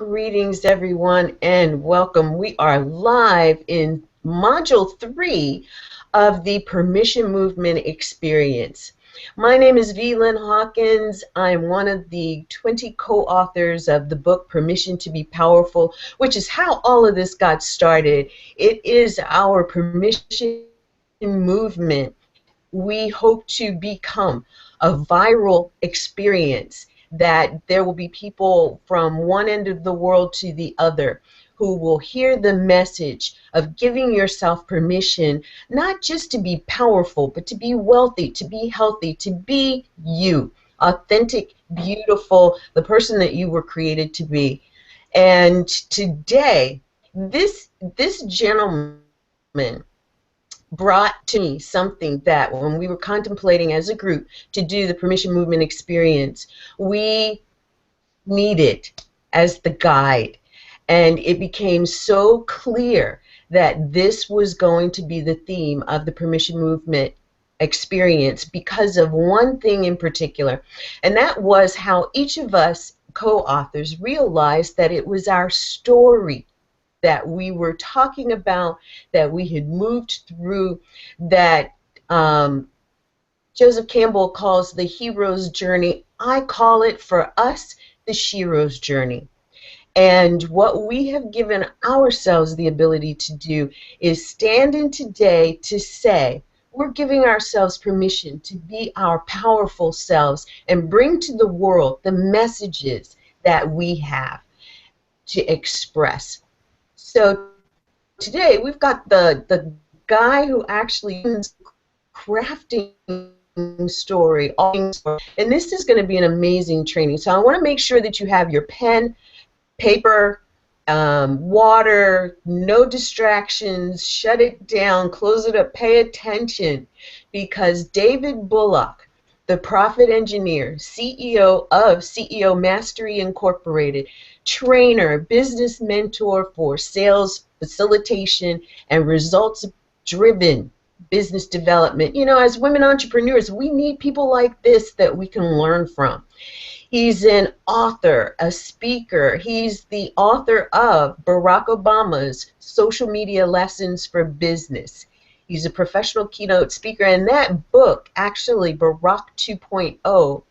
Greetings, everyone, and welcome. We are live in Module 3 of the Permission Movement Experience. My name is V. Lynn Hawkins. I'm one of the 20 co-authors of the book Permission to be Powerful, which is how all of this got started. It is our permission movement. We hope to become a viral experience that there will be people from one end of the world to the other who will hear the message of giving yourself permission, not just to be powerful, but to be wealthy, to be healthy, to be you, authentic, beautiful, the person that you were created to be. And today, this gentleman brought to me something that when we were contemplating as a group to do the permission movement experience, we needed as the guide. And it became so clear that this was going to be the theme of the permission movement experience because of one thing in particular, and that was how each of us co-authors realized that it was our story that we were talking about, that we had moved through, that Joseph Campbell calls the hero's journey. I call it, for us, the shero's journey. And what we have given ourselves the ability to do is stand in today to say, we're giving ourselves permission to be our powerful selves and bring to the world the messages that we have to express. So today we've got the guy who actually is crafting story, and this is going to be an amazing training. So I want to make sure that you have your pen, paper, water, no distractions, shut it down, close it up, pay attention, because David Bullock, the Profit Engineer, CEO of CEO Mastery Incorporated, trainer, business mentor for sales facilitation and results-driven business development. You know, as women entrepreneurs, we need people like this that we can learn from. He's an author, a speaker. He's the author of Barack Obama's Social Media Lessons for Business. He's a professional keynote speaker, and that book, actually, Barack 2.0,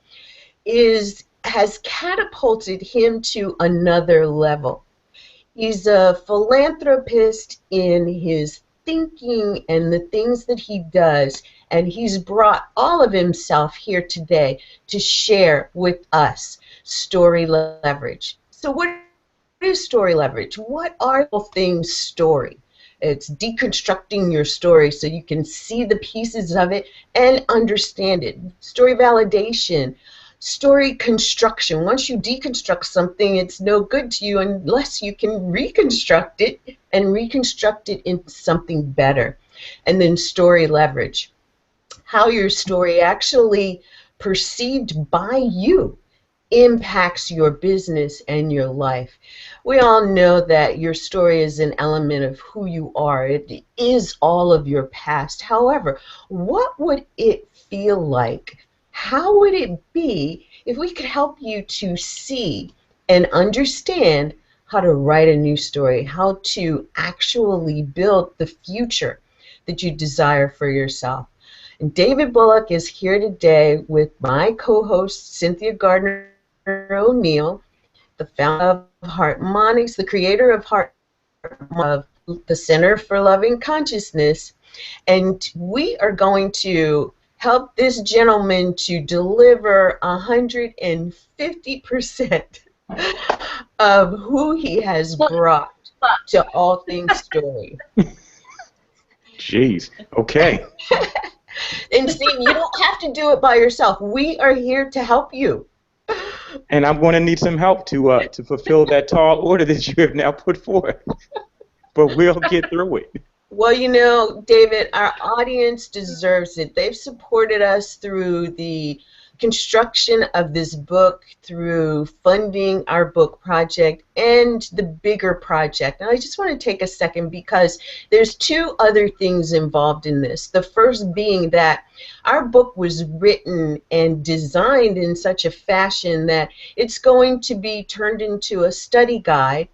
has catapulted him to another level. He's a philanthropist in his thinking and the things that he does, and he's brought all of himself here today to share with us story leverage. So what is story leverage? What are all things story? It's deconstructing your story so you can see the pieces of it and understand it. Story validation, story construction. Once you deconstruct something, it's no good to you unless you can reconstruct it and reconstruct it into something better. And then story leverage, how your story actually perceived by you impacts your business and your life. We all know that your story is an element of who you are. It is all of your past. However, what would it feel like? How would it be if we could help you to see and understand how to write a new story, how to actually build the future that you desire for yourself? And David Bullock is here today with my co-host, Cynthia Gardner O'Neill, the founder of Harmonics, the creator of the Center for Loving Consciousness, and we are going to help this gentleman to deliver 150% of who he has brought to all things story. Jeez, okay. And see, you don't have to do it by yourself. We are here to help you. And I'm going to need some help to fulfill that tall order that you have now put forth. But we'll get through it. Well, you know, David, our audience deserves it. They've supported us through the construction of this book, through funding our book project and the bigger project. And I just want to take a second because there's two other things involved in this. The first being that our book was written and designed in such a fashion that it's going to be turned into a study guide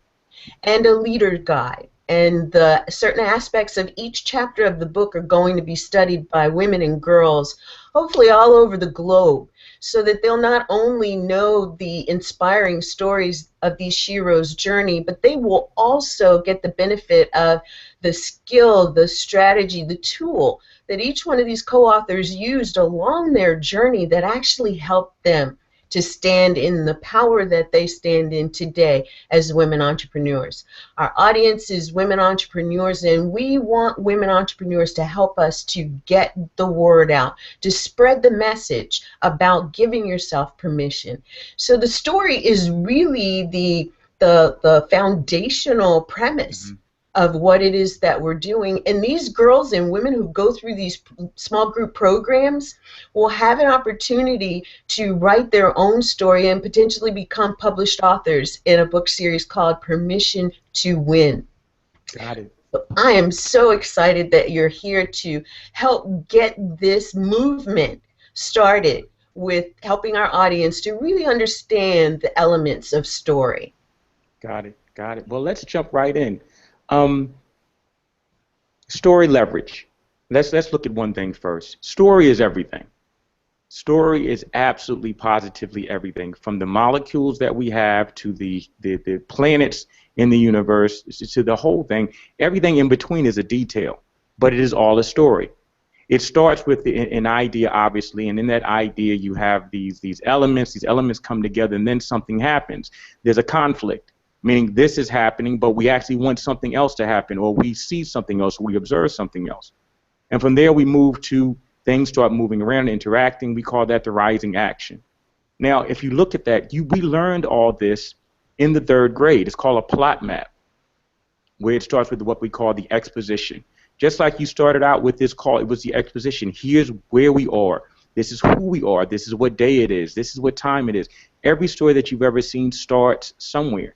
and a leader guide. And the certain aspects of each chapter of the book are going to be studied by women and girls, hopefully all over the globe, so that they'll not only know the inspiring stories of these sheroes' journey, but they will also get the benefit of the skill, the strategy, the tool that each one of these co-authors used along their journey that actually helped them to stand in the power that they stand in today as women entrepreneurs. Our audience is women entrepreneurs, and we want women entrepreneurs to help us to get the word out, to spread the message about giving yourself permission. So the story is really the foundational premise of what it is that we're doing. And these girls and women who go through these small group programs will have an opportunity to write their own story and potentially become published authors in a book series called Permission to Win. Got it. I am so excited that you're here to help get this movement started with helping our audience to really understand the elements of story. Got it. Got it. Well, let's jump right in. Story leverage. Let's look at one thing first. Story is everything. Story is absolutely positively everything, from the molecules that we have to the planets in the universe to the whole thing. Everything in between is a detail, but it is all a story. It starts with an idea, obviously, and in that idea you have these elements. These elements come together, and then something happens. There's a conflict, meaning this is happening, but we actually want something else to happen, or we see something else, or we observe something else. And from there we move to things start moving around and interacting. We call that the rising action. Now, if you look at that, we learned all this in the 3rd grade. It's called a plot map, where it starts with what we call the exposition. Just like you started out with this call, it was the exposition. Here's where we are. This is who we are. This is what day it is. This is what time it is. Every story that you've ever seen starts somewhere.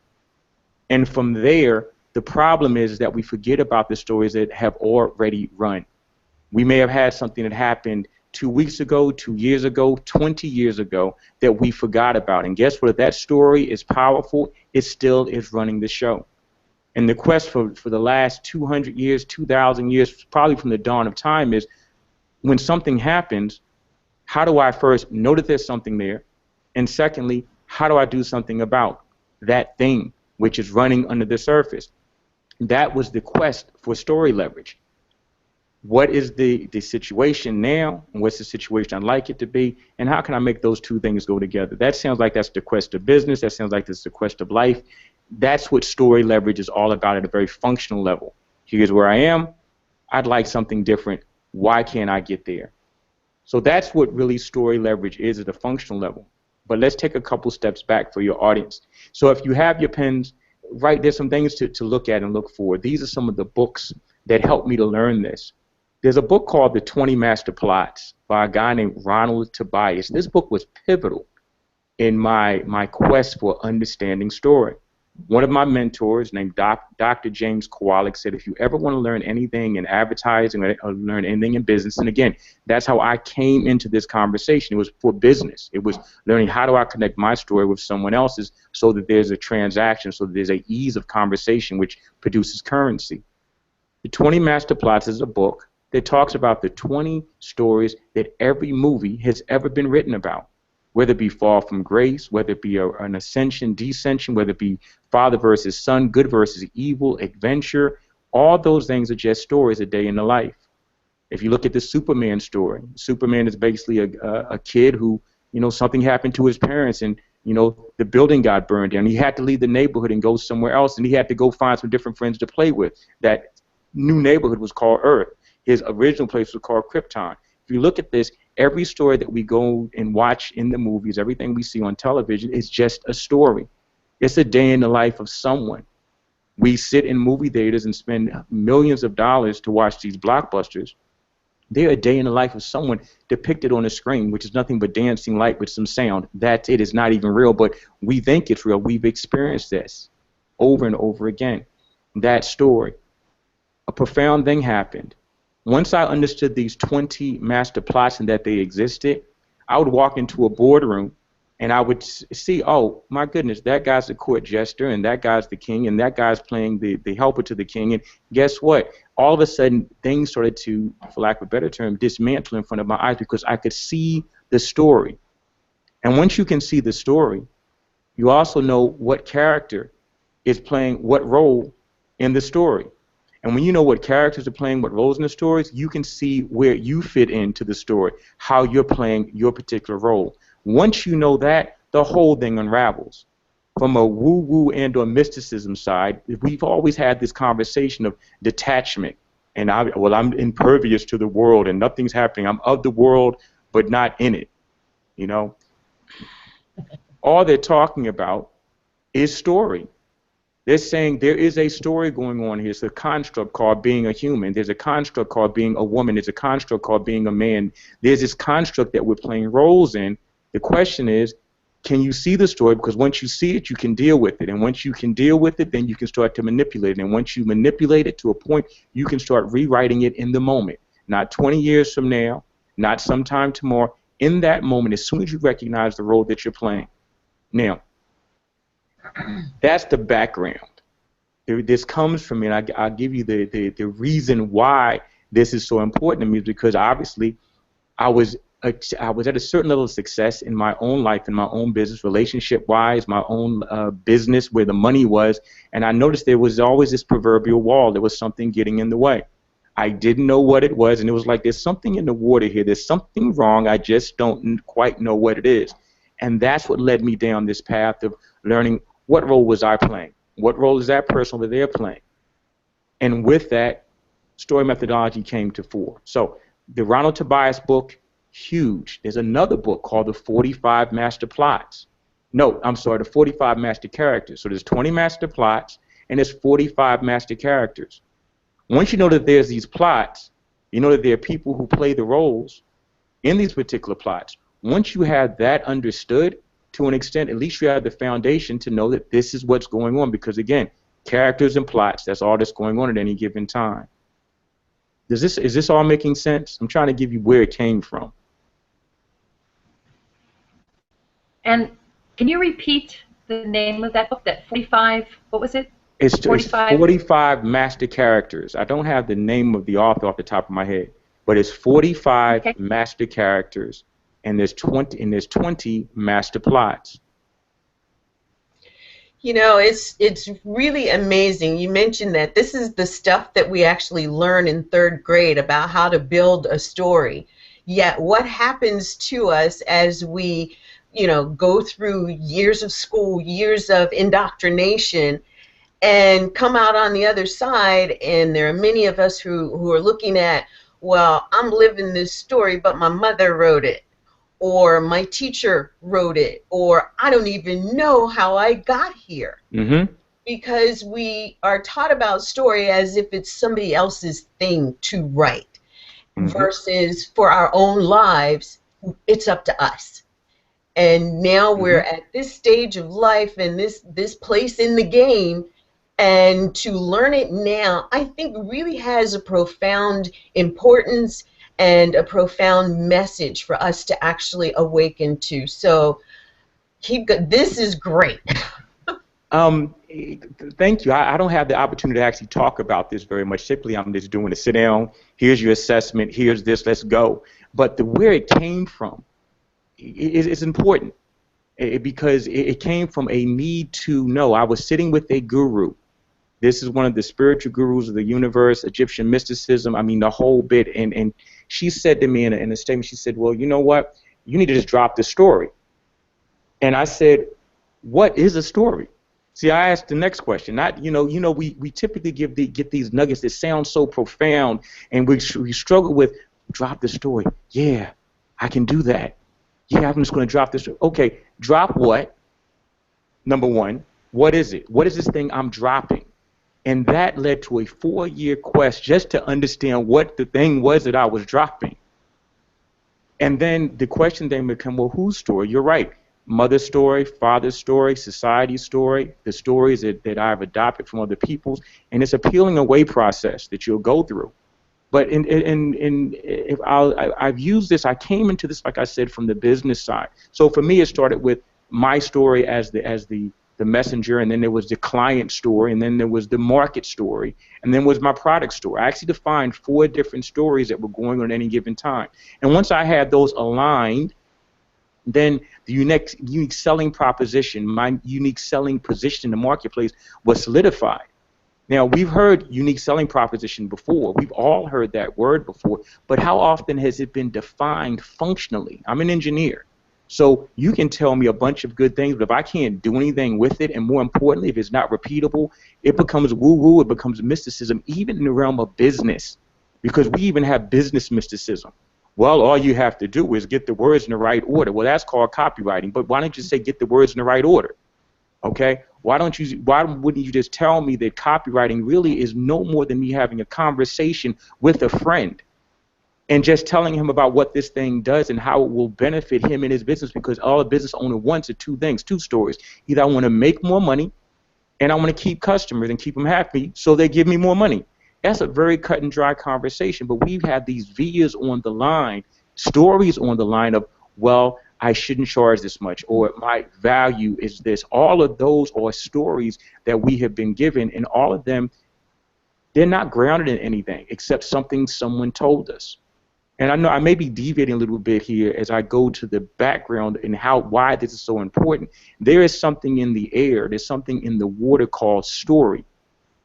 And from there, the problem is that we forget about the stories that have already run. We may have had something that happened 2 weeks ago, 2 years ago, 20 years ago that we forgot about. And guess what? If that story is powerful, it still is running the show. And the quest for the last 200 years, 2,000 years, probably from the dawn of time, is when something happens, how do I first know that there's something there? And secondly, how do I do something about that thing which is running under the surface? That was the quest for story leverage. What is the situation now, and what's the situation I'd like it to be, and how can I make those two things go together? That sounds like that's the quest of business. That sounds like that's the quest of life. That's what story leverage is all about at a very functional level. Here's where I am. I'd like something different. Why can't I get there? So that's what really story leverage is at a functional level. But let's take a couple steps back for your audience. So if you have your pens, there's some things to look at and look for. These are some of the books that helped me to learn this. There's a book called The 20 Master Plots by a guy named Ronald Tobias. This book was pivotal in my quest for understanding story. One of my mentors named Dr. James Kowalik said, if you ever want to learn anything in advertising or learn anything in business, and again, that's how I came into this conversation. It was for business. It was learning how do I connect my story with someone else's so that there's a transaction, so that there's an ease of conversation which produces currency. The 20 Master Plots is a book that talks about the 20 stories that every movie has ever been written about, whether it be Fall from Grace, whether it be an ascension, descension, whether it be father versus son, good versus evil, adventure. All those things are just stories, a day in the life. If you look at the Superman story, Superman is basically a kid who, something happened to his parents, and the building got burned down. He had to leave the neighborhood and go somewhere else, and he had to go find some different friends to play with. That new neighborhood was called Earth. His original place was called Krypton. If you look at this, every story that we go and watch in the movies, everything we see on television is just a story. It's a day in the life of someone. We sit in movie theaters and spend millions of dollars to watch these blockbusters, They're a day in the life of someone depicted on a screen, which is nothing but dancing light with some sound. That's it. It's not even real, but we think it's real. We've experienced this over and over again. That story. A profound thing happened. Once I understood these 20 master plots and that they existed, I would walk into a boardroom and I would see, oh, my goodness, that guy's the court jester, and that guy's the king, and that guy's playing the helper to the king. And guess what? All of a sudden, things started to, for lack of a better term, dismantle in front of my eyes because I could see the story. And once you can see the story, you also know what character is playing what role in the story. And when you know what characters are playing what roles in the stories, you can see where you fit into the story, how you're playing your particular role. Once you know that, the whole thing unravels. From a woo-woo and or mysticism side, we've always had this conversation of detachment. And I'm impervious to the world and nothing's happening. I'm of the world, but not in it. You know? All they're talking about is story. They're saying there is a story going on here. It's a construct called being a human. There's a construct called being a woman. There's a construct called being a man. There's this construct that we're playing roles in. The question is, can you see the story? Because once you see it, you can deal with it. And once you can deal with it, then you can start to manipulate it. And once you manipulate it to a point, you can start rewriting it in the moment. Not 20 years from now, not sometime tomorrow. In that moment, as soon as you recognize the role that you're playing. Now, that's the background. This comes from me, and I'll give you the reason why this is so important to me is because obviously I was at a certain level of success in my own life, in my own business, relationship-wise, my own business where the money was, and I noticed there was always this proverbial wall. There was something getting in the way. I didn't know what it was, and it was like there's something in the water here. There's something wrong. I just don't quite know what it is. And that's what led me down this path of learning what role was I playing? What role is that person over there playing? And with that, story methodology came to fore. So the Ronald Tobias book, huge. There's another book called The 45 Master Plots. No, I'm sorry, The 45 Master Characters. So there's 20 master plots, and there's 45 master characters. Once you know that there's these plots, you know that there are people who play the roles in these particular plots. Once you have that understood, to an extent, at least you have the foundation to know that this is what's going on. Because again, characters and plots, that's all that's going on at any given time. Is this all making sense? I'm trying to give you where it came from. And can you repeat the name of that book, that 45, what was it? It's 45 master characters. I don't have the name of the author off the top of my head, but it's 45 master characters. And there's 20 master plots. You know, it's really amazing. You mentioned that this is the stuff that we actually learn in 3rd grade about how to build a story. Yet what happens to us as we, you know, go through years of school, years of indoctrination, and come out on the other side, and there are many of us who are looking at, well, I'm living this story, but my mother wrote it. Or my teacher wrote it, or I don't even know how I got here. Mm-hmm. Because we are taught about story as if it's somebody else's thing to write, versus for our own lives, it's up to us. And now we're at this stage of life and this place in the game, and to learn it now, I think really has a profound importance and a profound message for us to actually awaken to. So this is great. Thank you. I don't have the opportunity to actually talk about this very much. Simply, I'm just doing a sit down. Here's your assessment. Here's this. Let's go. But where it came from is important because it came from a need to know. I was sitting with a guru. This is one of the spiritual gurus of the universe, Egyptian mysticism. I mean, the whole bit. And she said to me in a statement, she said, well, you know what? You need to just drop the story. And I said, what is a story? See, I asked the next question. Not, we typically get these nuggets that sound so profound, and we struggle with drop the story. Yeah, I can do that. Yeah, I'm just going to drop this. Okay, drop what? Number one, what is it? What is this thing I'm dropping? And that led to a 4-year quest just to understand what the thing was that I was dropping. And then the question then became, well, whose story? You're right. Mother's story, father's story, society's story, the stories that I've adopted from other people's, and it's a peeling away process that you'll go through. But if I've used this, I came into this, like I said, from the business side. So for me, it started with my story as the messenger, and then there was the client story, and then there was the market story, and then was my product story. I actually defined 4 different stories that were going on at any given time. And once I had those aligned, then the unique selling proposition, my unique selling position in the marketplace was solidified. Now, we've heard unique selling proposition before. We've all heard that word before, but how often has it been defined functionally? I'm an engineer. So you can tell me a bunch of good things, but if I can't do anything with it, and more importantly, if it's not repeatable, it becomes woo-woo, it becomes mysticism, even in the realm of business, because we even have business mysticism. Well, all you have to do is get the words in the right order. Well, that's called copywriting, but why don't you say get the words in the right order? Okay? Why wouldn't you just tell me that copywriting really is no more than me having a conversation with a friend and just telling him about what this thing does and how it will benefit him in his business, because all a business owner wants are 2 things, 2 stories. Either I want to make more money and I want to keep customers and keep them happy so they give me more money. That's a very cut and dry conversation, but we've had these videos on the line, stories on the line of, well, I shouldn't charge this much, or my value is this. All of those are stories that we have been given, and all of them, they're not grounded in anything except something someone told us. And I know I may be deviating a little bit here as I go to the background and why this is so important. There is something in the air, there's something in the water called story.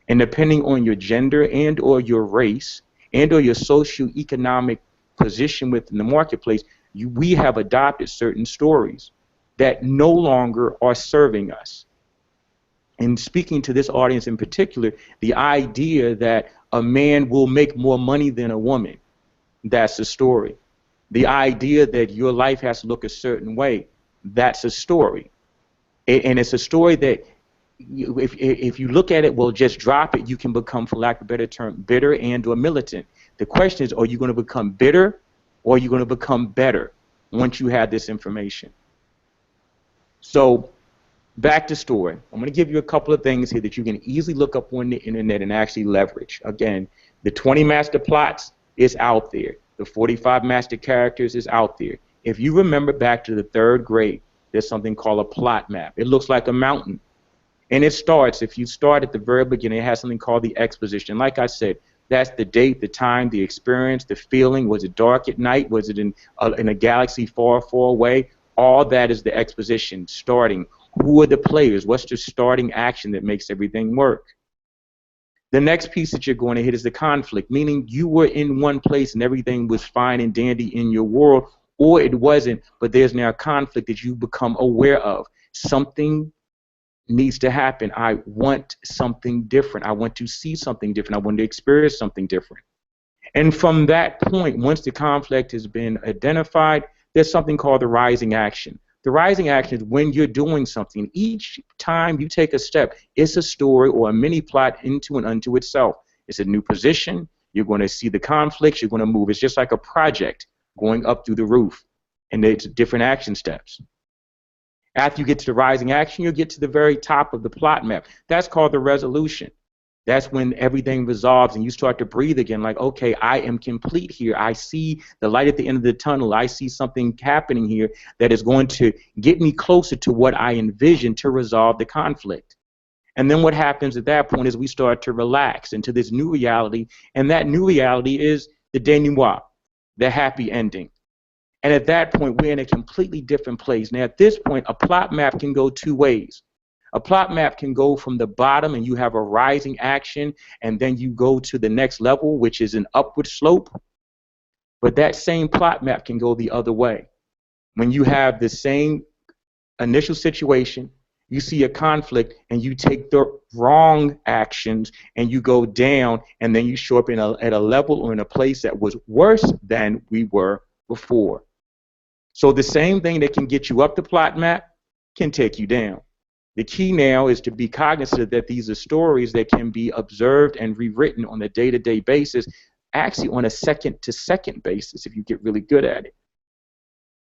And depending on your gender and or your race and or your socioeconomic position within the marketplace, we have adopted certain stories that no longer are serving us. And speaking to this audience in particular, the idea that a man will make more money than a woman, that's a story. The idea that your life has to look a certain way, that's a story. And it's a story that if you look at it, well, just drop it, you can become, for lack of a better term, bitter and or militant. The question is, are you going to become bitter or are you going to become better once you have this information? So back to story. I'm going to give you a couple of things here that you can easily look up on the internet and actually leverage. Again, the 20 master plots is out there. The 45 master characters is out there. If you remember back to the 3rd grade, there's something called a plot map. It looks like a mountain. And it starts, if you start at the very beginning, it has something called the exposition. Like I said, that's the date, the time, the experience, the feeling. Was it dark at night? Was it in a galaxy far, far away? All that is the exposition, starting. Who are the players? What's the starting action that makes everything work? The next piece that you're going to hit is the conflict, meaning you were in one place and everything was fine and dandy in your world, or it wasn't, but there's now a conflict that you become aware of. Something needs to happen. I want something different. I want to see something different. I want to experience something different. And from that point, once the conflict has been identified, there's something called the rising action. The rising action is when you're doing something. Each time you take a step, it's a story or a mini plot into and unto itself. It's a new position. You're going to see the conflicts. You're going to move. It's just like a project going up through the roof. And it's different action steps. After you get to the rising action, you'll get to the very top of the plot map. That's called the resolution. That's when everything resolves and you start to breathe again, like, okay, I am complete here. I see the light at the end of the tunnel. I see something happening here that is going to get me closer to what I envision to resolve the conflict. And then what happens at that point is we start to relax into this new reality, and that new reality is the denouement, the happy ending. And at that point, we're in a completely different place. Now, at this point, a plot map can go 2 ways. A plot map can go from the bottom and you have a rising action, and then you go to the next level, which is an upward slope. But that same plot map can go the other way. When you have the same initial situation, you see a conflict and you take the wrong actions and you go down, and then you show up at a level or in a place that was worse than we were before. So the same thing that can get you up the plot map can take you down. The key now is to be cognizant that these are stories that can be observed and rewritten on a day-to-day basis, actually on a second-to-second basis if you get really good at it.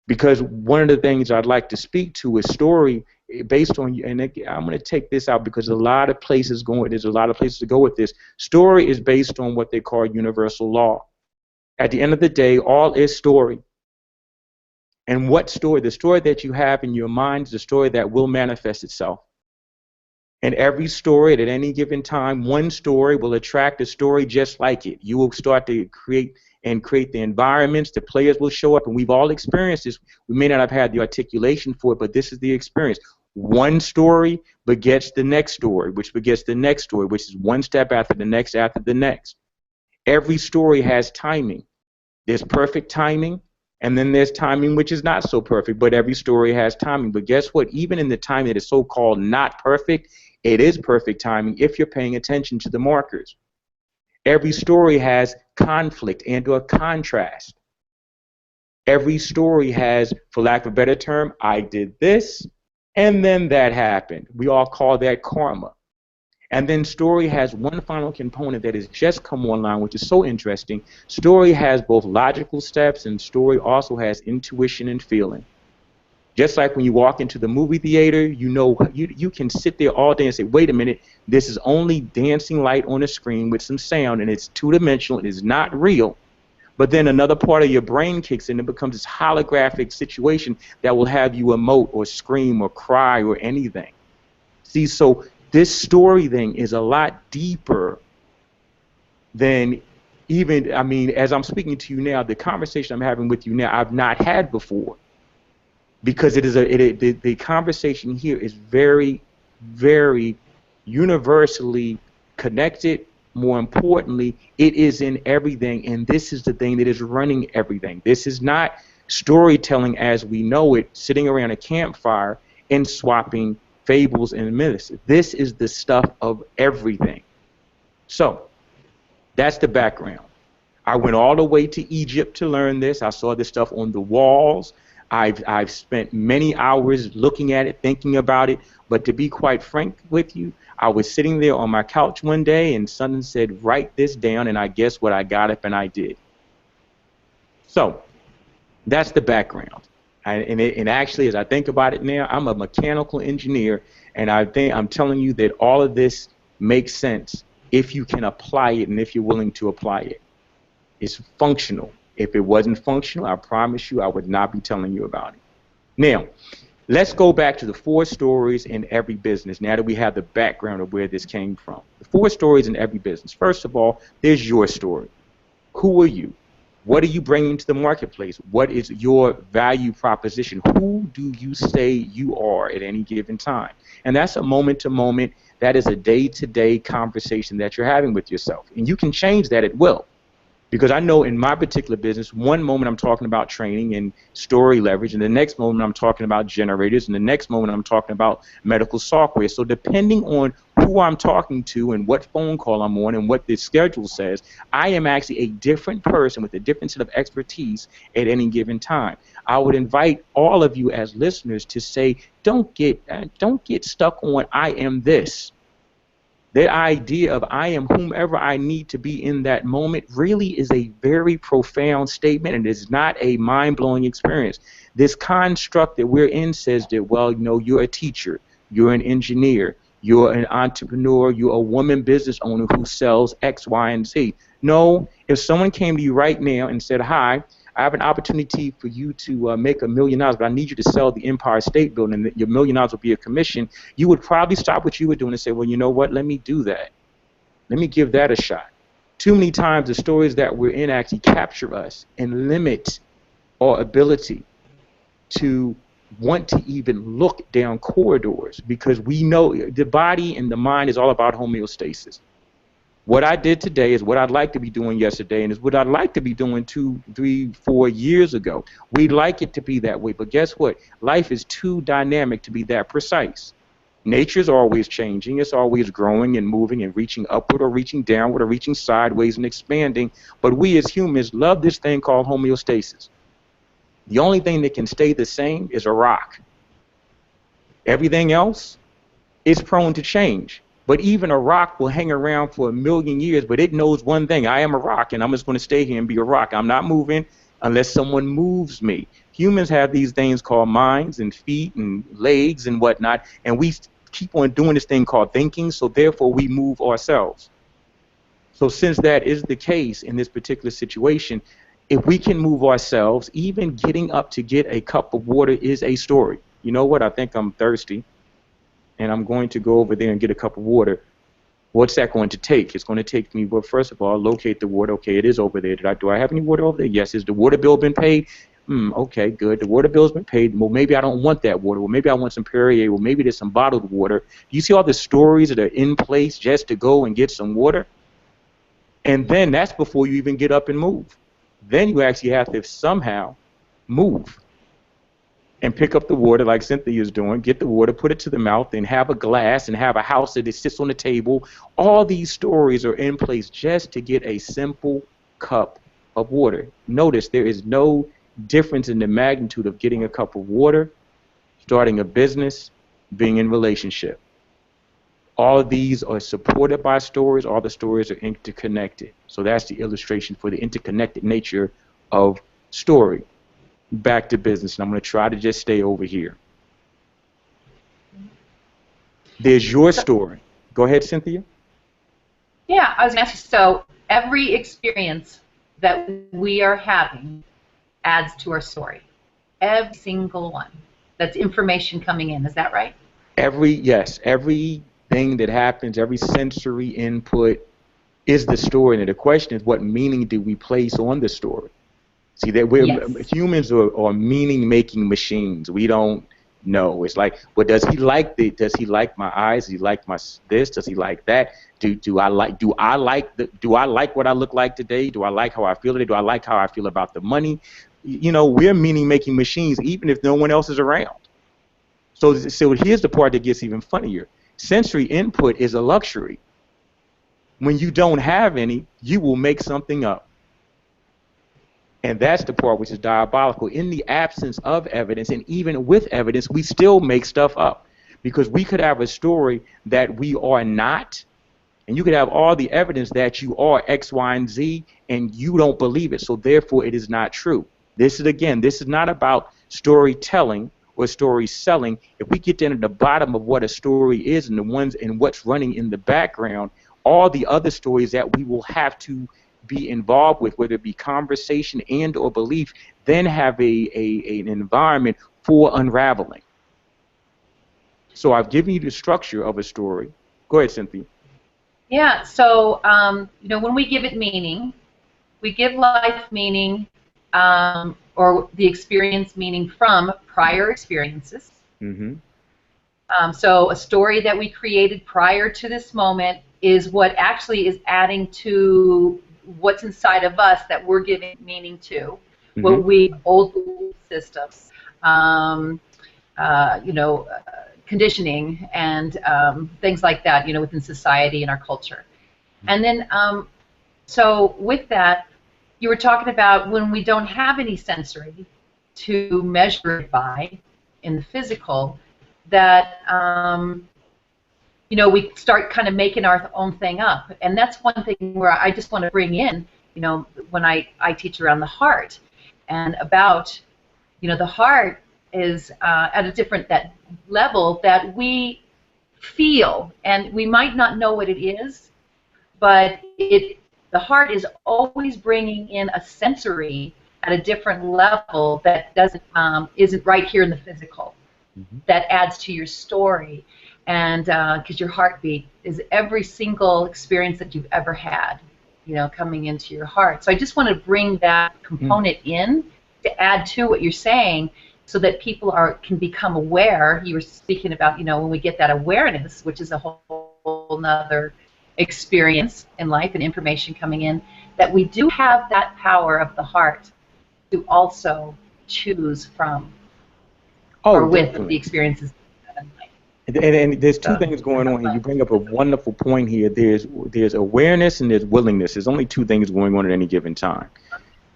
Because one of the things I'd like to speak to is story based on, and I'm going to take this out because there's a lot of places to go with this. Story is based on what they call universal law. At the end of the day, all is story. And what story? The story that you have in your mind is the story that will manifest itself. And every story at any given time, one story will attract a story just like it. You will start to create the environments, the players will show up, and we've all experienced this. We may not have had the articulation for it, but this is the experience. One story begets the next story, which begets the next story, which is one step after the next after the next. Every story has timing. There's perfect timing, and then there's timing which is not so perfect, but every story has timing. But guess what? Even in the timing that is so-called not perfect, it is perfect timing if you're paying attention to the markers. Every story has conflict and or contrast. Every story has, for lack of a better term, I did this, and then that happened. We all call that karma. And then story has one final component that has just come online, which is so interesting. Story has both logical steps, and story also has intuition and feeling. Just like when you walk into the movie theater, you know, you can sit there all day and say, wait a minute, this is only dancing light on a screen with some sound, and it's two-dimensional, it is not real. But then another part of your brain kicks in and it becomes this holographic situation that will have you emote or scream or cry or anything. See, so this story thing is a lot deeper than even, I mean, as I'm speaking to you now, the conversation I'm having with you now, I've not had before. Because the conversation here is very, very universally connected. More importantly, it is in everything, and this is the thing that is running everything. This is not storytelling as we know it, sitting around a campfire and swapping fables and myths. This is the stuff of everything. So that's the background. I went all the way to Egypt to learn this. I saw this stuff on the walls. I've spent many hours looking at it, thinking about it, but to be quite frank with you, I was sitting there on my couch one day and someone said, write this down, and I guess what I got up and I did. So that's the background. And actually, as I think about it now, I'm a mechanical engineer, and I'm telling you that all of this makes sense if you can apply it and if you're willing to apply it. It's functional. If it wasn't functional, I promise you I would not be telling you about it. Now, let's go back to the 4 stories in every business, now that we have the background of where this came from. The 4 stories in every business. First of all, there's your story. Who are you? What are you bringing to the marketplace? What is your value proposition? Who do you say you are at any given time? And that's a moment-to-moment, that is a day-to-day conversation that you're having with yourself. And you can change that at will. Because I know in my particular business, one moment I'm talking about training and story leverage, and the next moment I'm talking about generators, and the next moment I'm talking about medical software. So depending on who I'm talking to and what phone call I'm on and what the schedule says, I am actually a different person with a different set of expertise at any given time. I would invite all of you as listeners to say, don't get stuck on I am this. The idea of I am whomever I need to be in that moment really is a very profound statement, and it is not a mind-blowing experience. This construct that we're in says that, well, you know, you're a teacher, you're an engineer, you're an entrepreneur, you're a woman business owner who sells X, Y, and Z. No, if someone came to you right now and said, hi, I have an opportunity for you to make $1 million, but I need you to sell the Empire State Building, and your $1 million will be a commission, you would probably stop what you were doing and say, well, you know what, let me do that. Let me give that a shot. Too many times the stories that we're in actually capture us and limit our ability to want to even look down corridors, because we know the body and the mind is all about homeostasis. What I did today is what I'd like to be doing yesterday, and is what I'd like to be doing 2, 3, 4 years ago. We'd like it to be that way, but guess what? Life is too dynamic to be that precise. Nature's always changing. It's always growing and moving and reaching upward or reaching downward or reaching sideways and expanding. But we as humans love this thing called homeostasis. The only thing that can stay the same is a rock. Everything else it's prone to change. But even a rock will hang around for 1,000,000 years, but it knows one thing: I am a rock, and I'm just going to stay here and be a rock. I'm not moving unless someone moves me. Humans have these things called minds and feet and legs and whatnot, and we keep on doing this thing called thinking, so therefore we move ourselves. So since that is the case in this particular situation, if we can move ourselves, even getting up to get a cup of water is a story. You know what? I think I'm thirsty, and I'm going to go over there and get a cup of water. What's that going to take? It's going to take me, well, first of all, locate the water. Okay, it is over there. Do I have any water over there? Yes. Has the water bill been paid? Okay, good. The water bill's been paid. Well, maybe I don't want that water. Well, maybe I want some Perrier. Well, maybe there's some bottled water. You see all the stories that are in place just to go and get some water? And then that's before you even get up and move. Then you actually have to somehow move and pick up the water like Cynthia is doing, get the water, put it to the mouth, and have a glass and have a house that it sits on the table. All these stories are in place just to get a simple cup of water. Notice there is no difference in the magnitude of getting a cup of water, starting a business, being in a relationship. All of these are supported by stories. All the stories are interconnected. So that's the illustration for the interconnected nature of story. Back to business, and I'm going to try to just stay over here. There's your story. Go ahead, Cynthia. Yeah, I was going to ask you, so every experience that we are having adds to our story. Every single one. That's information coming in. Is that right? Yes, everything that happens, every sensory input is the story. And the question is, what meaning do we place on the story? See, that humans are meaning-making machines. We don't know. It's like, well, does he like my eyes? Does he like my this? Does he like that? Do I like what I look like today? Do I like how I feel today? Do I like how I feel about the money? You know, we're meaning-making machines, even if no one else is around. So here's the part that gets even funnier. Sensory input is a luxury. When you don't have any, you will make something up. And that's the part which is diabolical. In the absence of evidence, and even with evidence, we still make stuff up. Because we could have a story that we are not, and you could have all the evidence that you are X, Y, and Z, and you don't believe it. So therefore, it is not true. This is not about storytelling or story selling. If we get down to the bottom of what a story is and what's running in the background, all the other stories that we will have to be involved with, whether it be conversation and or belief, then have an environment for unraveling. So I've given you the structure of a story. Go ahead, Cynthia. Yeah, so when we give it meaning, we give life meaning, or the experience meaning from prior experiences. Mm-hmm. So a story that we created prior to this moment is what actually is adding to what's inside of us that we're giving meaning to. Mm-hmm. What we old systems, conditioning and things like that, within society and our culture. And then, so with that, you were talking about when we don't have any sensory to measure it by in the physical, that we start kind of making our own thing up. And that's one thing where I just want to bring in, when I teach around the heart and about, the heart is at a different level that we feel, and we might not know what it is, but the heart is always bringing in a sensory at a different level that isn't right here in the physical. Mm-hmm. That adds to your story. And because your heartbeat is every single experience that you've ever had, coming into your heart. So I just want to bring that component in to add to what you're saying, so that people can become aware. You were speaking about, when we get that awareness, which is a whole nother experience in life and information coming in, that we do have that power of the heart to also choose from or with the experiences. And there's two things going on here. You bring up a wonderful point here. There's awareness and there's willingness. There's only two things going on at any given time.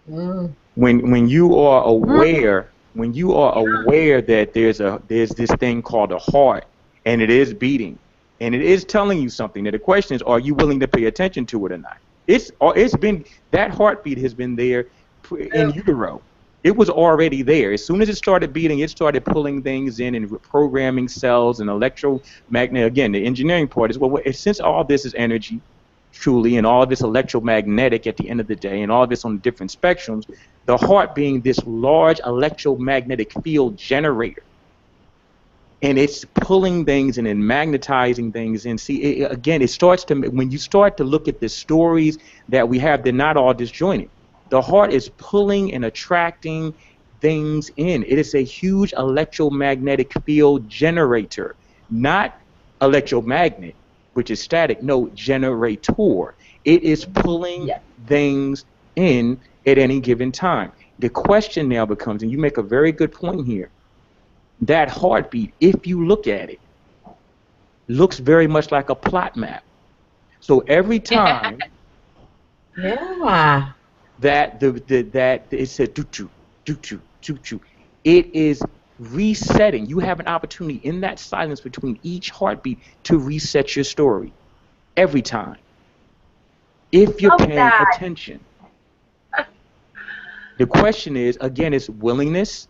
Mm. When you are aware, that there's this thing called a heart, and it is beating, and it is telling you something. Now the question is, are you willing to pay attention to it or not? It's been, that heartbeat has been there in utero. It was already there. As soon as it started beating, it started pulling things in and reprogramming cells and electromagnetic. Again, the engineering part is, well, since all this is energy, truly, and all of this electromagnetic at the end of the day, and all of this on different spectrums, the heart being this large electromagnetic field generator. And it's pulling things and then magnetizing things. And see, again, it starts to, when you start to look at the stories that we have, they're not all disjointed. The heart is pulling and attracting things in. It is a huge electromagnetic field generator, not electromagnet, which is static. No, generator. It is pulling things in at any given time. The question now becomes, and you make a very good point here, that heartbeat, if you look at it, looks very much like a plot map. So every time that that it said doo-choo, doo-choo, doo-choo, it is resetting. You have an opportunity in that silence between each heartbeat to reset your story every time, if you're paying attention. The question is, again, it's willingness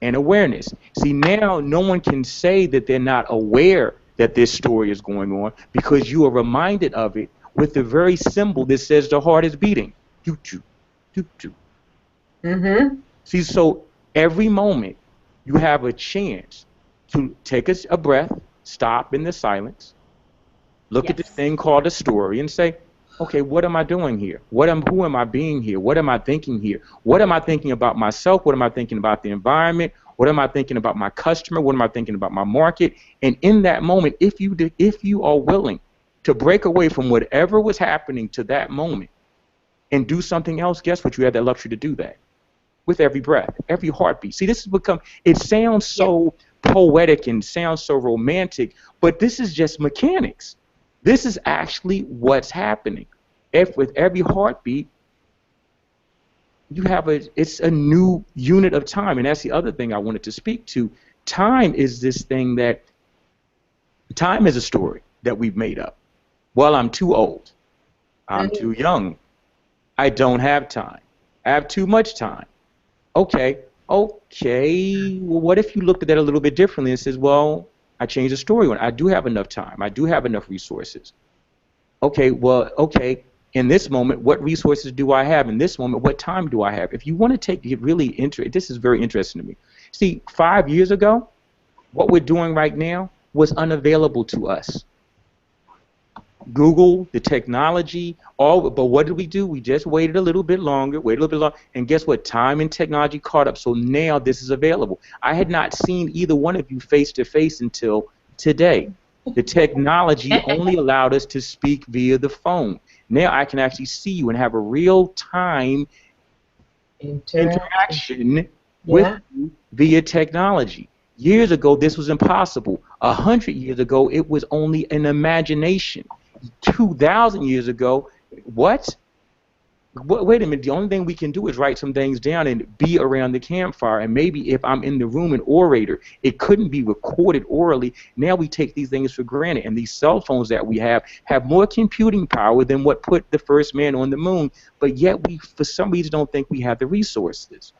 and awareness. See, now no one can say that they're not aware that this story is going on, because you are reminded of it with the very symbol that says the heart is beating. Doo-choo, doo-choo. See, so every moment you have a chance to take a breath, stop in the silence, look at this thing called a story, and say, okay, what am I doing here? Who am I being here? What am I thinking here? What am I thinking about myself? What am I thinking about the environment? What am I thinking about my customer? What am I thinking about my market? And in that moment, if you are willing to break away from whatever was happening to that moment and do something else, guess what? You have that luxury to do that with every breath, every heartbeat. See, this has become, it sounds so poetic and sounds so romantic, but this is just mechanics. This is actually what's happening. If with every heartbeat, you have it's a new unit of time. And that's the other thing I wanted to speak to. Time is this thing that, time is a story that we've made up. Well, I'm too old. I'm too young. I don't have time. I have too much time. Okay. Well, what if you looked at that a little bit differently and says, well, I changed the story when I do have enough time. I do have enough resources. Okay, well, in this moment, what resources do I have? In this moment, what time do I have? If you want to get really into this is very interesting to me. See, 5 years ago, what we're doing right now was unavailable to us. Google, the technology, but what did we do? We just waited a little bit longer, and guess what? Time and technology caught up, so now this is available. I had not seen either one of you face to face until today. The technology only allowed us to speak via the phone. Now I can actually see you and have a real-time interaction with you via technology. Years ago, this was impossible. 100 years ago, it was only an imagination. 2,000 years ago, what? Wait a minute, the only thing we can do is write some things down and be around the campfire, and maybe if I'm in the room, an orator, it couldn't be recorded orally. Now we take these things for granted, and these cell phones that we have more computing power than what put the first man on the moon, but yet we, for some reason, don't think we have the resources.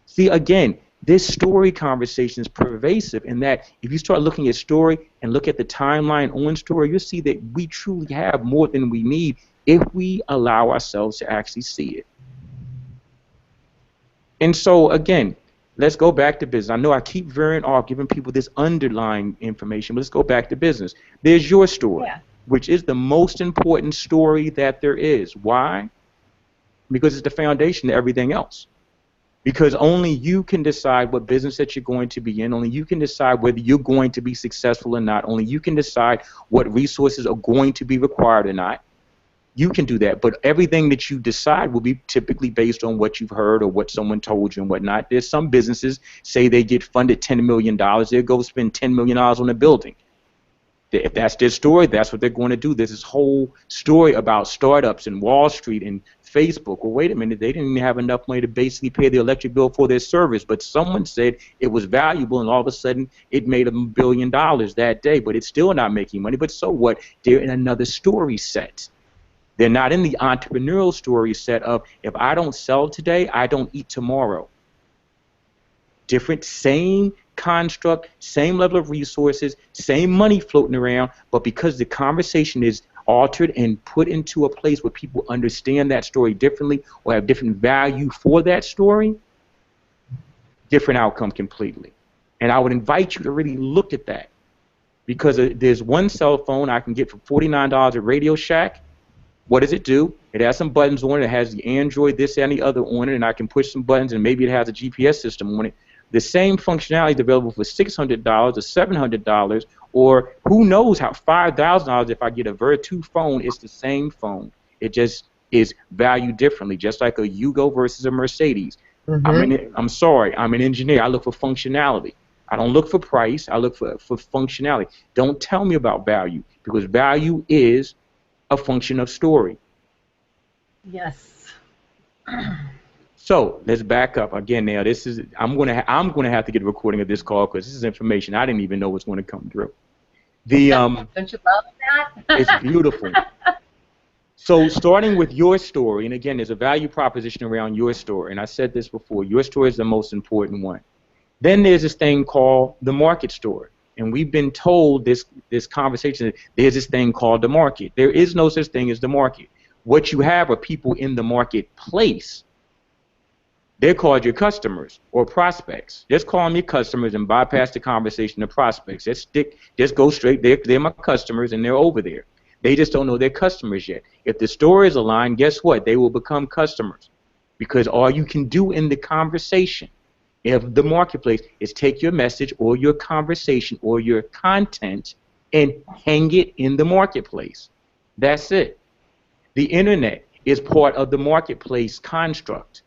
See, again, this story conversation is pervasive in that if you start looking at story and look at the timeline on story, you'll see that we truly have more than we need if we allow ourselves to actually see it. And so, again, let's go back to business. I know I keep veering off, giving people this underlying information, but let's go back to business. There's your story, which is the most important story that there is. Why? Because it's the foundation to everything else. Because only you can decide what business that you're going to be in. Only you can decide whether you're going to be successful or not. Only you can decide what resources are going to be required or not. You can do that, but everything that you decide will be typically based on what you've heard or what someone told you and whatnot. There's some businesses say they get funded $10 million, they'll go spend $10 million on a building. If that's their story, that's what they're going to do. There's this whole story about startups and Wall Street and Facebook. Well, wait a minute, they didn't even have enough money to basically pay the electric bill for their service, but someone said it was valuable, and all of a sudden it made $1 billion that day, but it's still not making money. But so what? They're in another story set. They're not in the entrepreneurial story set of, if I don't sell today, I don't eat tomorrow. Different, same construct, same level of resources, same money floating around, but because the conversation is altered and put into a place where people understand that story differently or have different value for that story, different outcome completely. And I would invite you to really look at that, because there's one cell phone I can get for $49 at Radio Shack. What does it do? It has some buttons on it. It has the Android, this, and the other on it, and I can push some buttons, and maybe it has a GPS system on it. The same functionality is available for $600 or $700, or who knows how, $5,000 if I get a Virtu phone. It's the same phone. It just is valued differently, just like a Yugo versus a Mercedes. I'm sorry, I'm an engineer. I look for functionality. I don't look for price. I look for functionality. Don't tell me about value, because value is a function of story. Yes. So let's back up again. Now, this is I'm gonna have to get a recording of this call, because this is information I didn't even know was going to come through. The Don't you love that? It's beautiful. So starting with your story, and again, there's a value proposition around your story, and I said this before. Your story is the most important one. Then there's this thing called the market story, and we've been told this conversation. There's this thing called the market. There is no such thing as the market. What you have are people in the marketplace. They're called your customers or prospects. Just call them your customers and bypass the conversation of prospects. Just go straight. They're my customers, and they're over there. They just don't know they're customers yet. If the story is aligned, guess what? They will become customers, because all you can do in the conversation of the marketplace is take your message or your conversation or your content and hang it in the marketplace. That's it. The internet is part of the marketplace construct.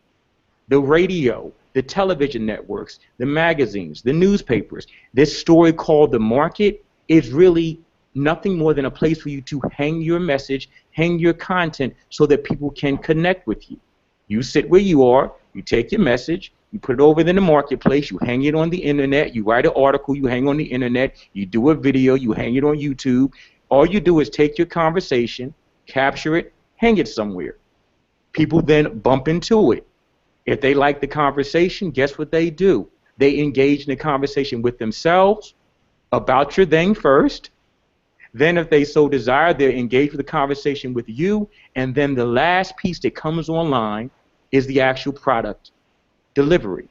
The radio, the television networks, the magazines, the newspapers. This story called the market is really nothing more than a place for you to hang your message, hang your content, so that people can connect with you. You sit where you are, you take your message, you put it over in the marketplace, you hang it on the internet, you write an article, you hang on the internet, you do a video, you hang it on YouTube. All you do is take your conversation, capture it, hang it somewhere. People then bump into it. If they like the conversation, guess what they do? They engage in the conversation with themselves about your thing first. Then if they so desire, they're engaged with the conversation with you. And then the last piece that comes online is the actual product delivery.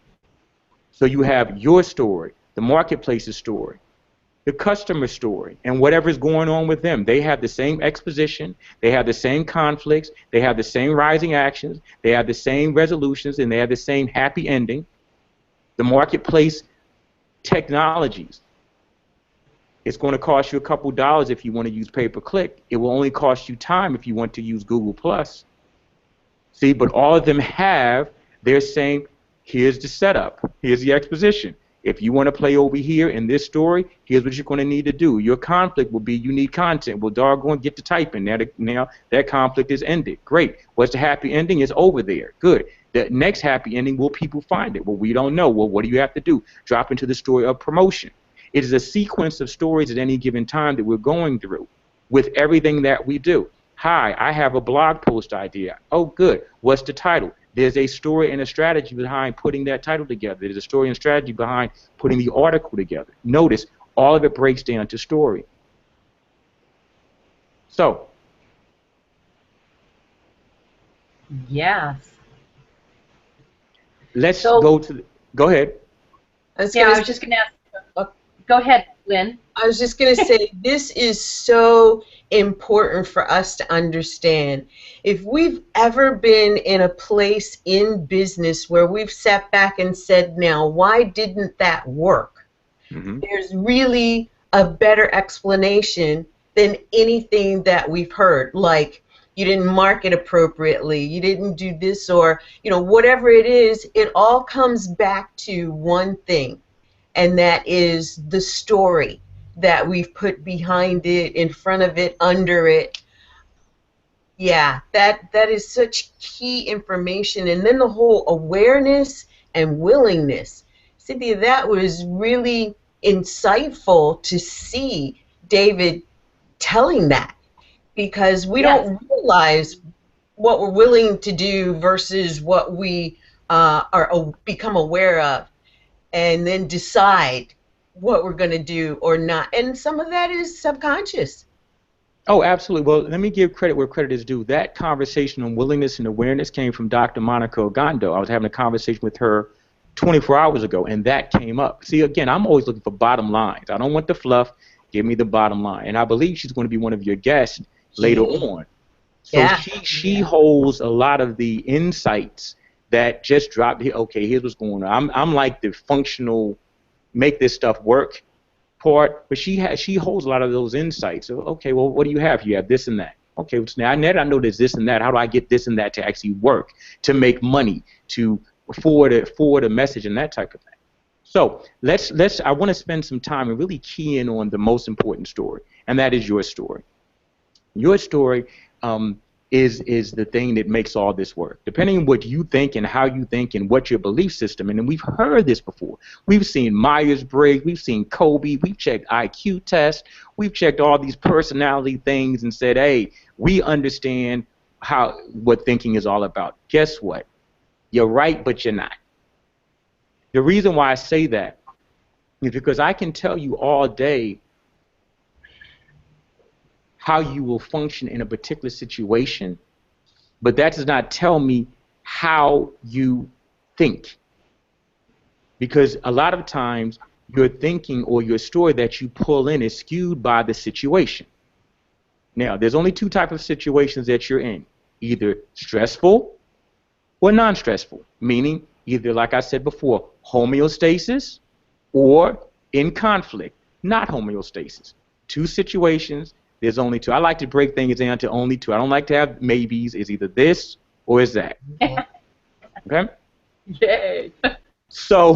So you have your story, the marketplace's story, the customer story, and whatever's going on with them. They have the same exposition, they have the same conflicts, they have the same rising actions, they have the same resolutions, and they have the same happy ending. The marketplace technologies, it's going to cost you a couple dollars if you want to use pay-per-click. It will only cost you time if you want to use Google+. See, but all of them they're saying, here's the setup, here's the exposition. If you want to play over here in this story, here's what you're going to need to do. Your conflict will be you need content. Well, doggone, get to typing. Now that conflict is ended. Great. What's the happy ending? It's over there. Good. The next happy ending, will people find it? Well, we don't know. Well, what do you have to do? Drop into the story of promotion. It is a sequence of stories at any given time that we're going through with everything that we do. Hi, I have a blog post idea. Oh, good. What's the title? There's a story and a strategy behind putting that title together. There's a story and strategy behind putting the article together. Notice, all of it breaks down to story. So. Yes. Let's go to go ahead. I was just going to ask. Go ahead, Lynn. I was just going to say, this is so important for us to understand. If we've ever been in a place in business where we've sat back and said, now, why didn't that work? Mm-hmm. There's really a better explanation than anything that we've heard, like you didn't market appropriately, you didn't do this, or whatever it is. It all comes back to one thing, and that is the story. that we've put behind it, in front of it, under it. Yeah, that is such key information. And then the whole awareness and willingness. Cynthia, that was really insightful to see David telling that, because we Yes. don't realize what we're willing to do versus what we become aware of, and then decide what we're going to do or not. And some of that is subconscious. Oh, absolutely. Well, let me give credit where credit is due. That conversation on willingness and awareness came from Dr. Monica Ogando. I was having a conversation with her 24 hours ago, and that came up. See, again, I'm always looking for bottom lines. I don't want the fluff. Give me the bottom line. And I believe she's going to be one of your guests later on. So Yeah. she holds a lot of the insights that just dropped here. Okay, here's what's going on. I'm like the functional, make this stuff work part, but she holds a lot of those insights. So, okay, well, what do you have? You have this and that. Okay, well, now I know there's this and that. How do I get this and that to actually work, to make money, to forward a message and that type of thing? So I want to spend some time and really key in on the most important story, and that is your story. Your story is the thing that makes all this work. Depending on what you think and how you think and what your belief system, and we've heard this before. We've seen Myers-Briggs, we've seen Kobe, we've checked IQ tests, we've checked all these personality things and said, hey, we understand what thinking is all about. Guess what? You're right, but you're not. The reason why I say that is because I can tell you all day how you will function in a particular situation, but that does not tell me how you think. Because a lot of times your thinking or your story that you pull in is skewed by the situation. Now, there's only two types of situations that you're in, either stressful or non-stressful, meaning either, like I said before, homeostasis or in conflict, not homeostasis. Two situations. There's only two. I like to break things down to only two. I don't like to have maybes. It's either this or is that. Okay? Yay. So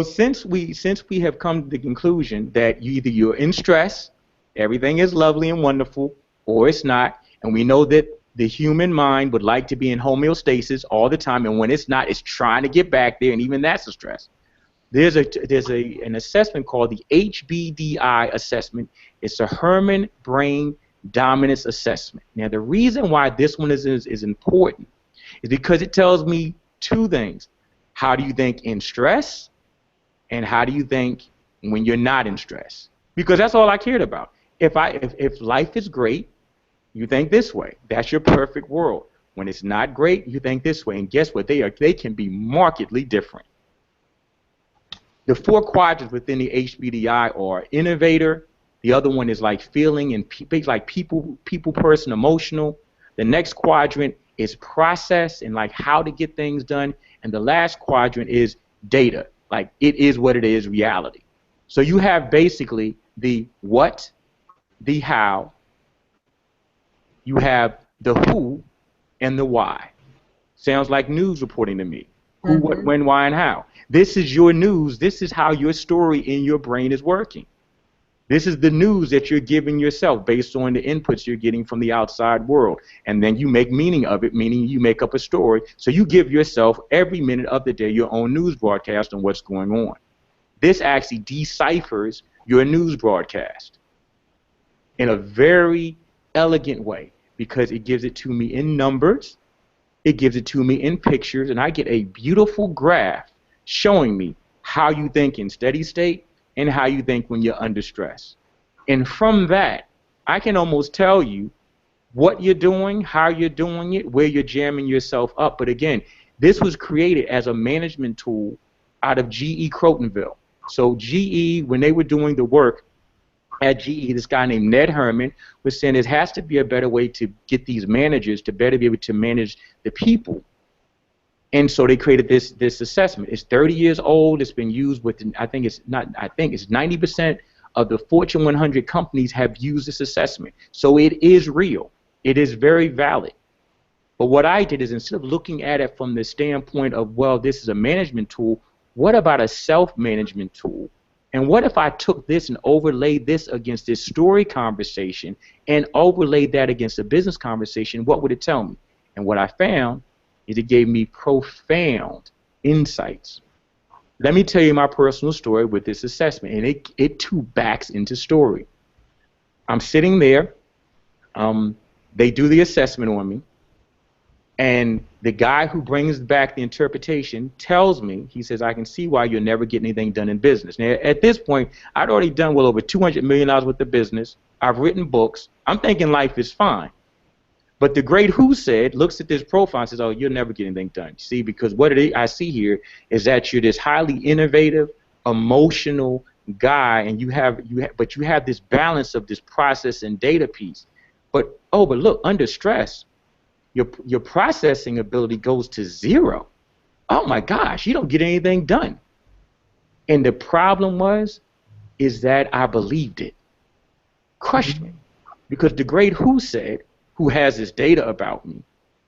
since we have come to the conclusion that either you're in stress, everything is lovely and wonderful, or it's not, and we know that the human mind would like to be in homeostasis all the time, and when it's not, it's trying to get back there, and even that's a stress. There's an assessment called the HBDI assessment. It's a Herman Brain Dominance Assessment. Now, the reason why this one is important is because it tells me two things. How do you think in stress, and how do you think when you're not in stress? Because that's all I cared about. If life is great, you think this way. That's your perfect world. When it's not great, you think this way. And guess what? They can be markedly different. The four quadrants within the HBDI are innovator. The other one is like feeling and like people, person, emotional. The next quadrant is process and like how to get things done. And the last quadrant is data, like it is what it is, reality. So you have basically the what, the how, you have the who, and the why. Sounds like news reporting to me. Who, what, when, why, and how. This is your news. This is how your story in your brain is working. This is the news that you're giving yourself based on the inputs you're getting from the outside world. And then you make meaning of it, meaning you make up a story. So you give yourself every minute of the day your own news broadcast on what's going on. This actually deciphers your news broadcast in a very elegant way because it gives it to me in numbers, it gives it to me in pictures, and I get a beautiful graph showing me how you think in steady state and how you think when you're under stress. And from that, I can almost tell you what you're doing, how you're doing it, where you're jamming yourself up. But again, this was created as a management tool out of GE Crotonville. So GE, when they were doing the work at GE, this guy named Ned Herman was saying there has to be a better way to get these managers to better be able to manage the people. And so they created this assessment. It's 30 years old. It's been used with, I think it's 90% of the Fortune 100 companies have used this assessment. So it is real. It is very valid. But what I did is instead of looking at it from the standpoint of, well, this is a management tool, what about a self-management tool And what if I took this and overlaid this against this story conversation and overlaid that against a business conversation? What would it tell me? And what I found is it gave me profound insights. Let me tell you my personal story with this assessment, and it too backs into story. I'm sitting there. They do the assessment on me. And the guy who brings back the interpretation tells me, he says, I can see why you'll never get anything done in business. Now, at this point, I'd already done well over $200 million worth of business. I've written books. I'm thinking life is fine. But the great who said, looks at this profile and says, oh, you'll never get anything done. See, because what I see here is that you're this highly innovative, emotional guy, and you have this balance of this process and data piece. But look, under stress, your processing ability goes to zero. Oh my gosh, you don't get anything done. And the problem is that I believed it. Crushed me. Because the great who said, who has this data about me,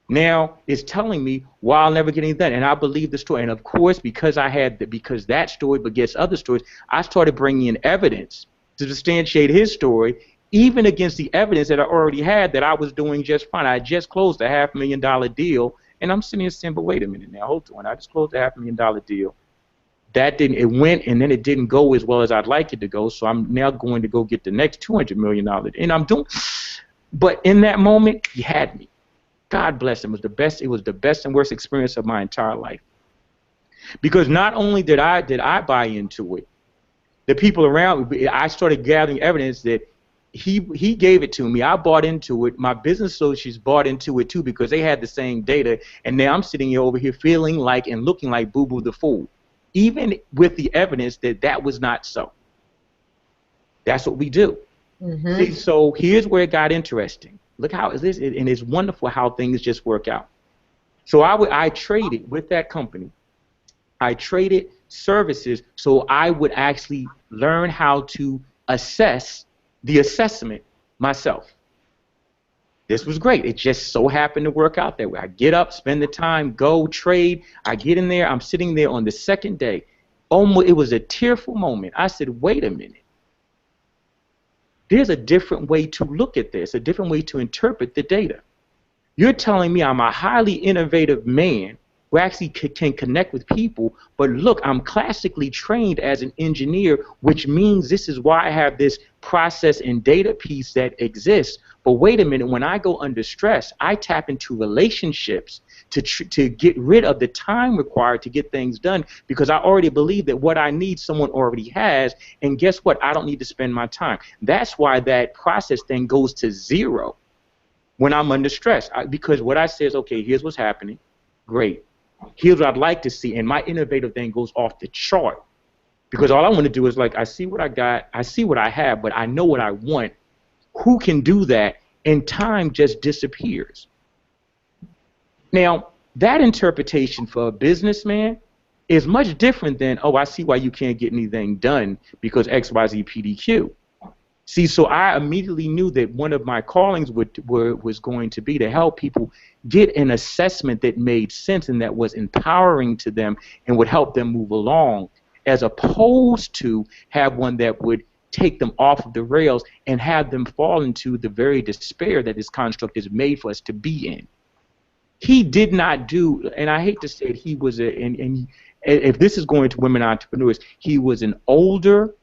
now is telling me why I'll never get anything done. And I believe the story. And of course, because that story begets other stories, I started bringing in evidence to substantiate his story, even against the evidence that I already had that I was doing just fine. I just closed a $500,000 deal, and I'm sitting here saying, but wait a minute now, hold on. I just closed a $500,000 deal. It went, and then it didn't go as well as I'd like it to go, so I'm now going to go get the next $200 million. And I'm doing, but in that moment, he had me. God bless him. It was the best and worst experience of my entire life. Because not only did I buy into it, the people around me, I started gathering evidence that he gave it to me. I bought into it. My business associates bought into it too because they had the same data. And now I'm sitting here over here feeling like and looking like Boo Boo the Fool, even with the evidence that was not so. That's what we do. Mm-hmm. See, so here's where it got interesting. Look how is this, and it's wonderful how things just work out. So I traded with that company. I traded services so I would actually learn how to assess the assessment myself. This was great. It just so happened to work out that way. I get up, spend the time, go trade. I get in there. I'm sitting there on the second day. Almost, it was a tearful moment. I said, wait a minute. There's a different way to look at this, a different way to interpret the data. You're telling me I'm a highly innovative man who actually can connect with people, but look, I'm classically trained as an engineer, which means this is why I have this process and data piece that exists. But wait a minute, when I go under stress, I tap into relationships to get rid of the time required to get things done, because I already believe that what I need someone already has, and guess what? I don't need to spend my time. That's why that process thing goes to zero when I'm under stress, because what I say is, okay, here's what's happening. Great. Here's what I'd like to see, and my innovative thing goes off the chart, because all I want to do is, like, I see what I got, I see what I have, but I know what I want. Who can do that? And time just disappears. Now, that interpretation for a businessman is much different than, oh, I see why you can't get anything done because XYZ PDQ. See, so I immediately knew that one of my callings was going to be to help people get an assessment that made sense and that was empowering to them and would help them move along, as opposed to have one that would take them off of the rails and have them fall into the very despair that this construct is made for us to be in. He did not do, and I hate to say it, he was and if this is going to women entrepreneurs, he was an older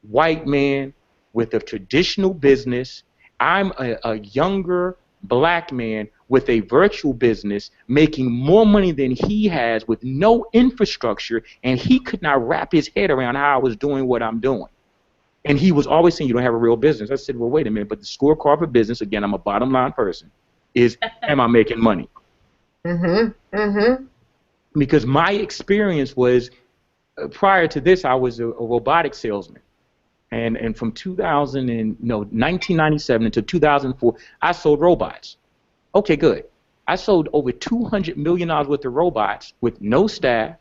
white man with a traditional business. I'm a younger black man with a virtual business making more money than he has with no infrastructure, and he could not wrap his head around how I was doing what I'm doing. And he was always saying, you don't have a real business. I said, well, wait a minute, but the scorecard for business, again, I'm a bottom line person, is am I making money? Mm-hmm. Mm-hmm. Because my experience was, prior to this, I was a robotic salesman. And from 1997 until 2004, I sold robots. Okay, good. I sold over $200 million worth of robots with no staff,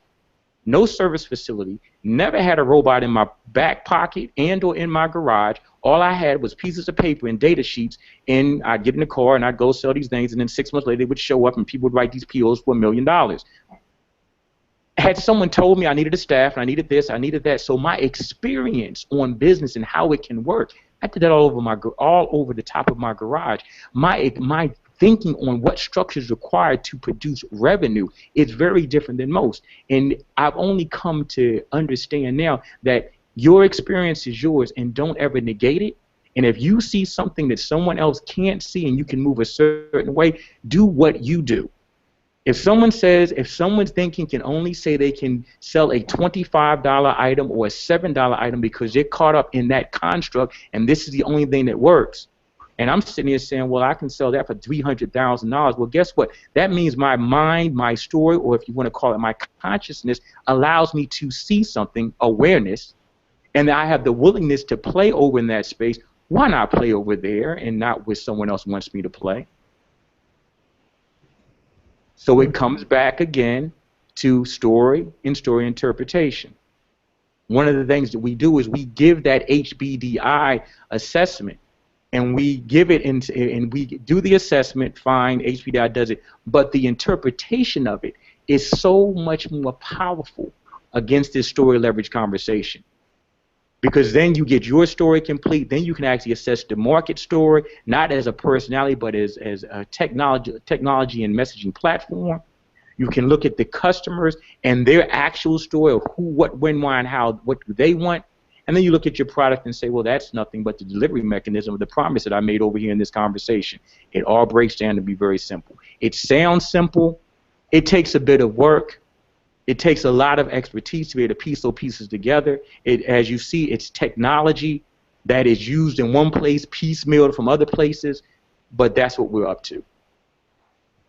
no service facility, never had a robot in my back pocket and or in my garage. All I had was pieces of paper and data sheets, and I'd get in the car and I'd go sell these things, and then 6 months later they would show up and people would write these POs for $1 million. had someone told me I needed a staff and I needed this, I needed that. So my experience on business and how it can work, I did that all over the top of my garage. My thinking on what structure is required to produce revenue is very different than most. And I've only come to understand now that your experience is yours and don't ever negate it. And if you see something that someone else can't see and you can move a certain way, do what you do. If someone's thinking can only say they can sell a $25 item or a $7 item because they're caught up in that construct and this is the only thing that works, and I'm sitting here saying, well, I can sell that for $300,000. Well, guess what? That means my mind, my story, or if you want to call it my consciousness, allows me to see something, awareness, and I have the willingness to play over in that space. Why not play over there and not where someone else wants me to play? So it comes back again to story and story interpretation. One of the things that we do is we give that HBDI assessment, and we give it and we do the assessment. Fine, HBDI does it, but the interpretation of it is so much more powerful against this story leverage conversation. Because then you get your story complete, then you can actually assess the market story, not as a personality, but as a technology and messaging platform. You can look at the customers and their actual story of who, what, when, why, and how, what do they want. And then you look at your product and say, well, that's nothing but the delivery mechanism of the promise that I made over here in this conversation. It all breaks down to be very simple. It sounds simple. It takes a bit of work. It takes a lot of expertise to be able to piece those pieces together. As you see, it's technology that is used in one place, piecemeal from other places, but that's what we're up to.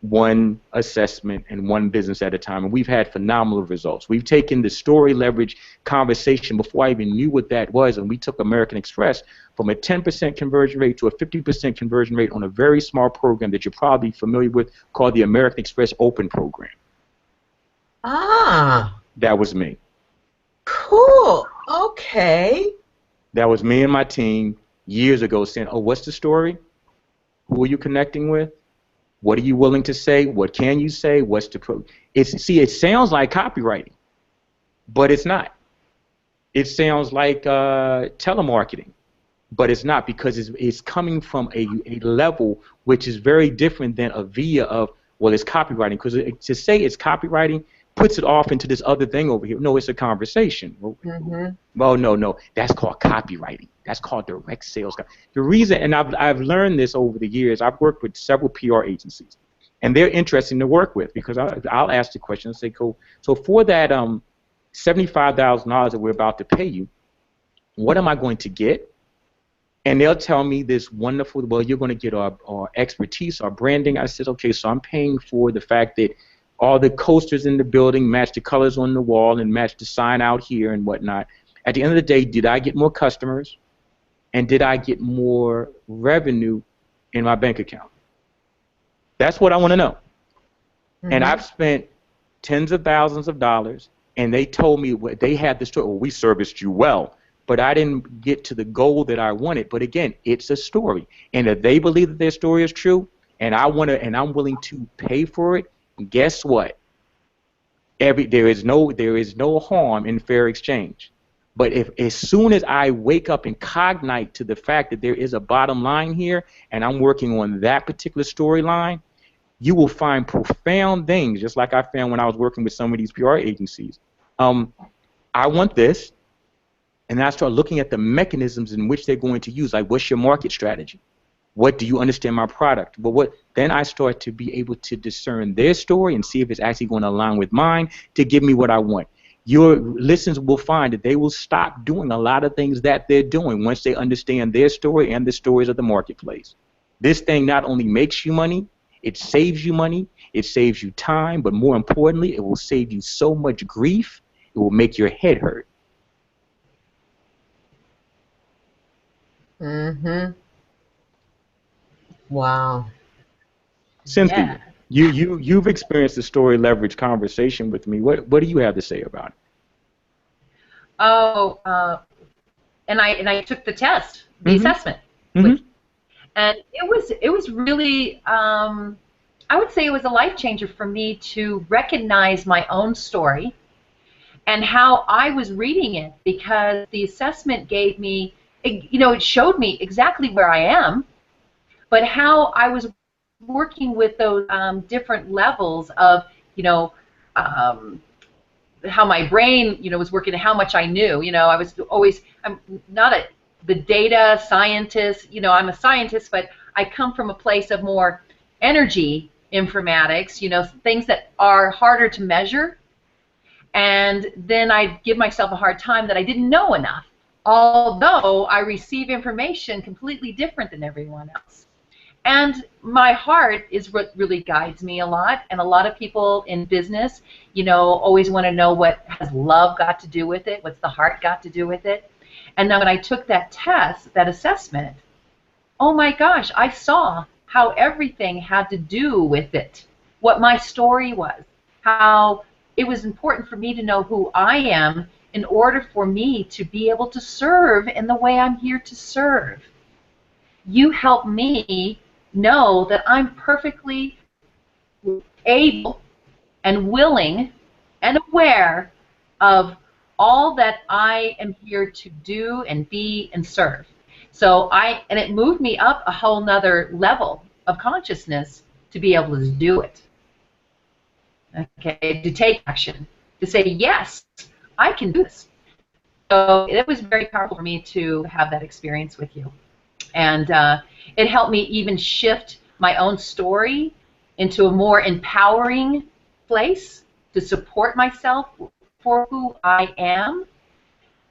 One assessment and one business at a time, and we've had phenomenal results. We've taken the story leverage conversation before I even knew what that was, and we took American Express from a 10% conversion rate to a 50% conversion rate on a very small program that you're probably familiar with called the American Express Open Program. Ah. That was me. Cool. Okay. That was me and my team years ago saying, oh, what's the story? Who are you connecting with? What are you willing to say? What can you say? What's the it sounds like copywriting, but it's not. It sounds like telemarketing, but it's not, because it's coming from a level which is very different than a via of, well, it's copywriting. Because to say it's copywriting puts it off into this other thing over here. No, it's a conversation. Mm-hmm. Well, no, that's called copywriting. That's called direct sales. The reason, and I've learned this over the years, I've worked with several PR agencies, and they're interesting to work with, because I'll ask the question and say, cool, so for that $75,000 that we're about to pay you, what am I going to get? And they'll tell me this wonderful, well, you're going to get our expertise, our branding. I said, okay, so I'm paying for the fact that all the coasters in the building match the colors on the wall and match the sign out here and whatnot. At the end of the day, did I get more customers, and did I get more revenue in my bank account? That's what I want to know. Mm-hmm. And I've spent tens of thousands of dollars, and they told me they had the story. Well, we serviced you well, but I didn't get to the goal that I wanted. But again, it's a story, and if they believe that their story is true, and I'm willing to pay for it, guess what? There is no harm in fair exchange. But as soon as I wake up and cognite to the fact that there is a bottom line here, and I'm working on that particular storyline, you will find profound things, just like I found when I was working with some of these PR agencies. I want this, and then I start looking at the mechanisms in which they're going to use. Like, what's your market strategy? What do you understand my product? But then I start to be able to discern their story and see if it's actually going to align with mine to give me what I want. Your listeners will find that they will stop doing a lot of things that they're doing once they understand their story and the stories of the marketplace. This thing not only makes you money, it saves you time, but more importantly, it will save you so much grief, it will make your head hurt. Mm-hmm. Wow. Cynthia, yeah. You've experienced the story leverage conversation with me. What do you have to say about it? Oh, and I took the test, the mm-hmm. assessment, mm-hmm. and it was really I would say it was a life changer for me to recognize my own story and how I was reading it, because the assessment gave me, it showed me exactly where I am, but how I was working with those different levels of, how my brain, was working, and how much I knew. I was always, I'm not the data scientist, I'm a scientist, but I come from a place of more energy informatics, things that are harder to measure. And then I give myself a hard time that I didn't know enough, although I receive information completely different than everyone else. And my heart is what really guides me a lot, and a lot of people in business, always want to know what has love got to do with it, what's the heart got to do with it. And now when I took that test, that assessment, oh my gosh, I saw how everything had to do with it, what my story was, how it was important for me to know who I am in order for me to be able to serve in the way I'm here to serve. You help me know that I'm perfectly able and willing and aware of all that I am here to do and be and serve. So and it moved me up a whole nother level of consciousness to be able to do it. Okay, to take action, to say, yes, I can do this. So it was very powerful for me to have that experience with you. And it helped me even shift my own story into a more empowering place to support myself for who I am.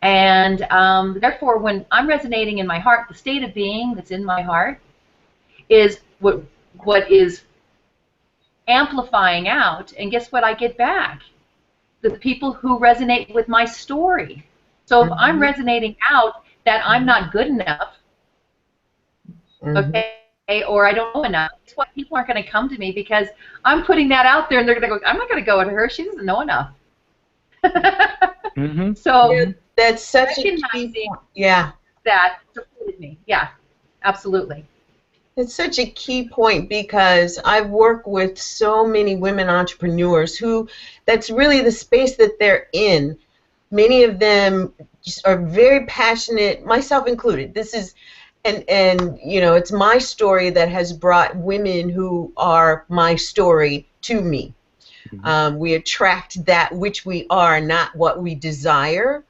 And therefore, when I'm resonating in my heart, the state of being that's in my heart is what is amplifying out. And guess what I get back? The people who resonate with my story. So if I'm resonating out that I'm not good enough, okay, or I don't know enough, guess what? People aren't going to come to me because I'm putting that out there, and they're going to go, I'm not going to go to her. She doesn't know enough. So yeah, that's such a key point. Yeah. That supported me. Yeah, absolutely. It's such a key point, because I've worked with so many women entrepreneurs who, that's really the space that they're in. Many of them just are very passionate, myself included. This is, and it's my story that has brought women who are my story to me. We attract that which we are, not what we desire.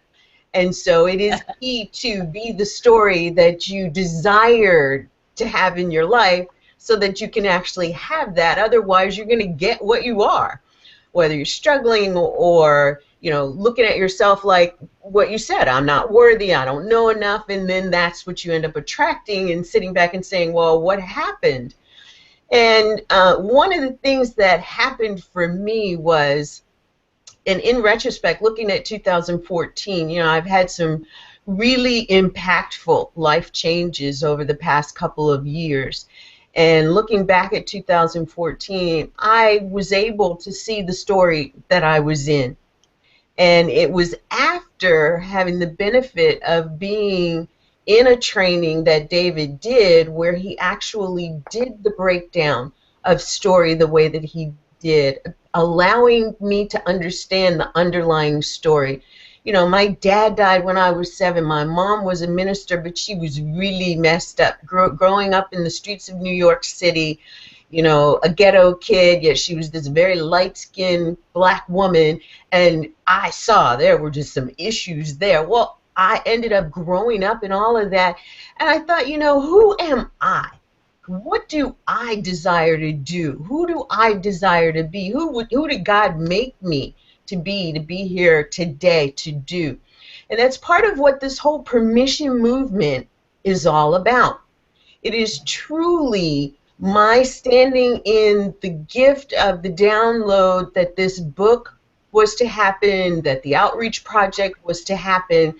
And so it is key to be the story that you desire to have in your life, so that you can actually have that. Otherwise, you're going to get what you are, whether you're struggling or looking at yourself like what you said, I'm not worthy, I don't know enough, and then that's what you end up attracting and sitting back and saying, well, what happened? And one of the things that happened for me was, and in retrospect, looking at 2014, I've had some really impactful life changes over the past couple of years. And looking back at 2014, I was able to see the story that I was in. And it was after having the benefit of being in a training that David did, where he actually did the breakdown of story the way that he did, allowing me to understand the underlying story. My dad died when I was 7. My mom was a minister, but she was really messed up. Growing up in the streets of New York City, a ghetto kid, yet she was this very light-skinned black woman, and I saw there were just some issues there. Well, I ended up growing up in all of that, and I thought, who am I? What do I desire to do? Who do I desire to be? Who did God make me to be here today to do? And that's part of what this whole permission movement is all about. It is truly my standing in the gift of the download that this book was to happen, that the outreach project was to happen,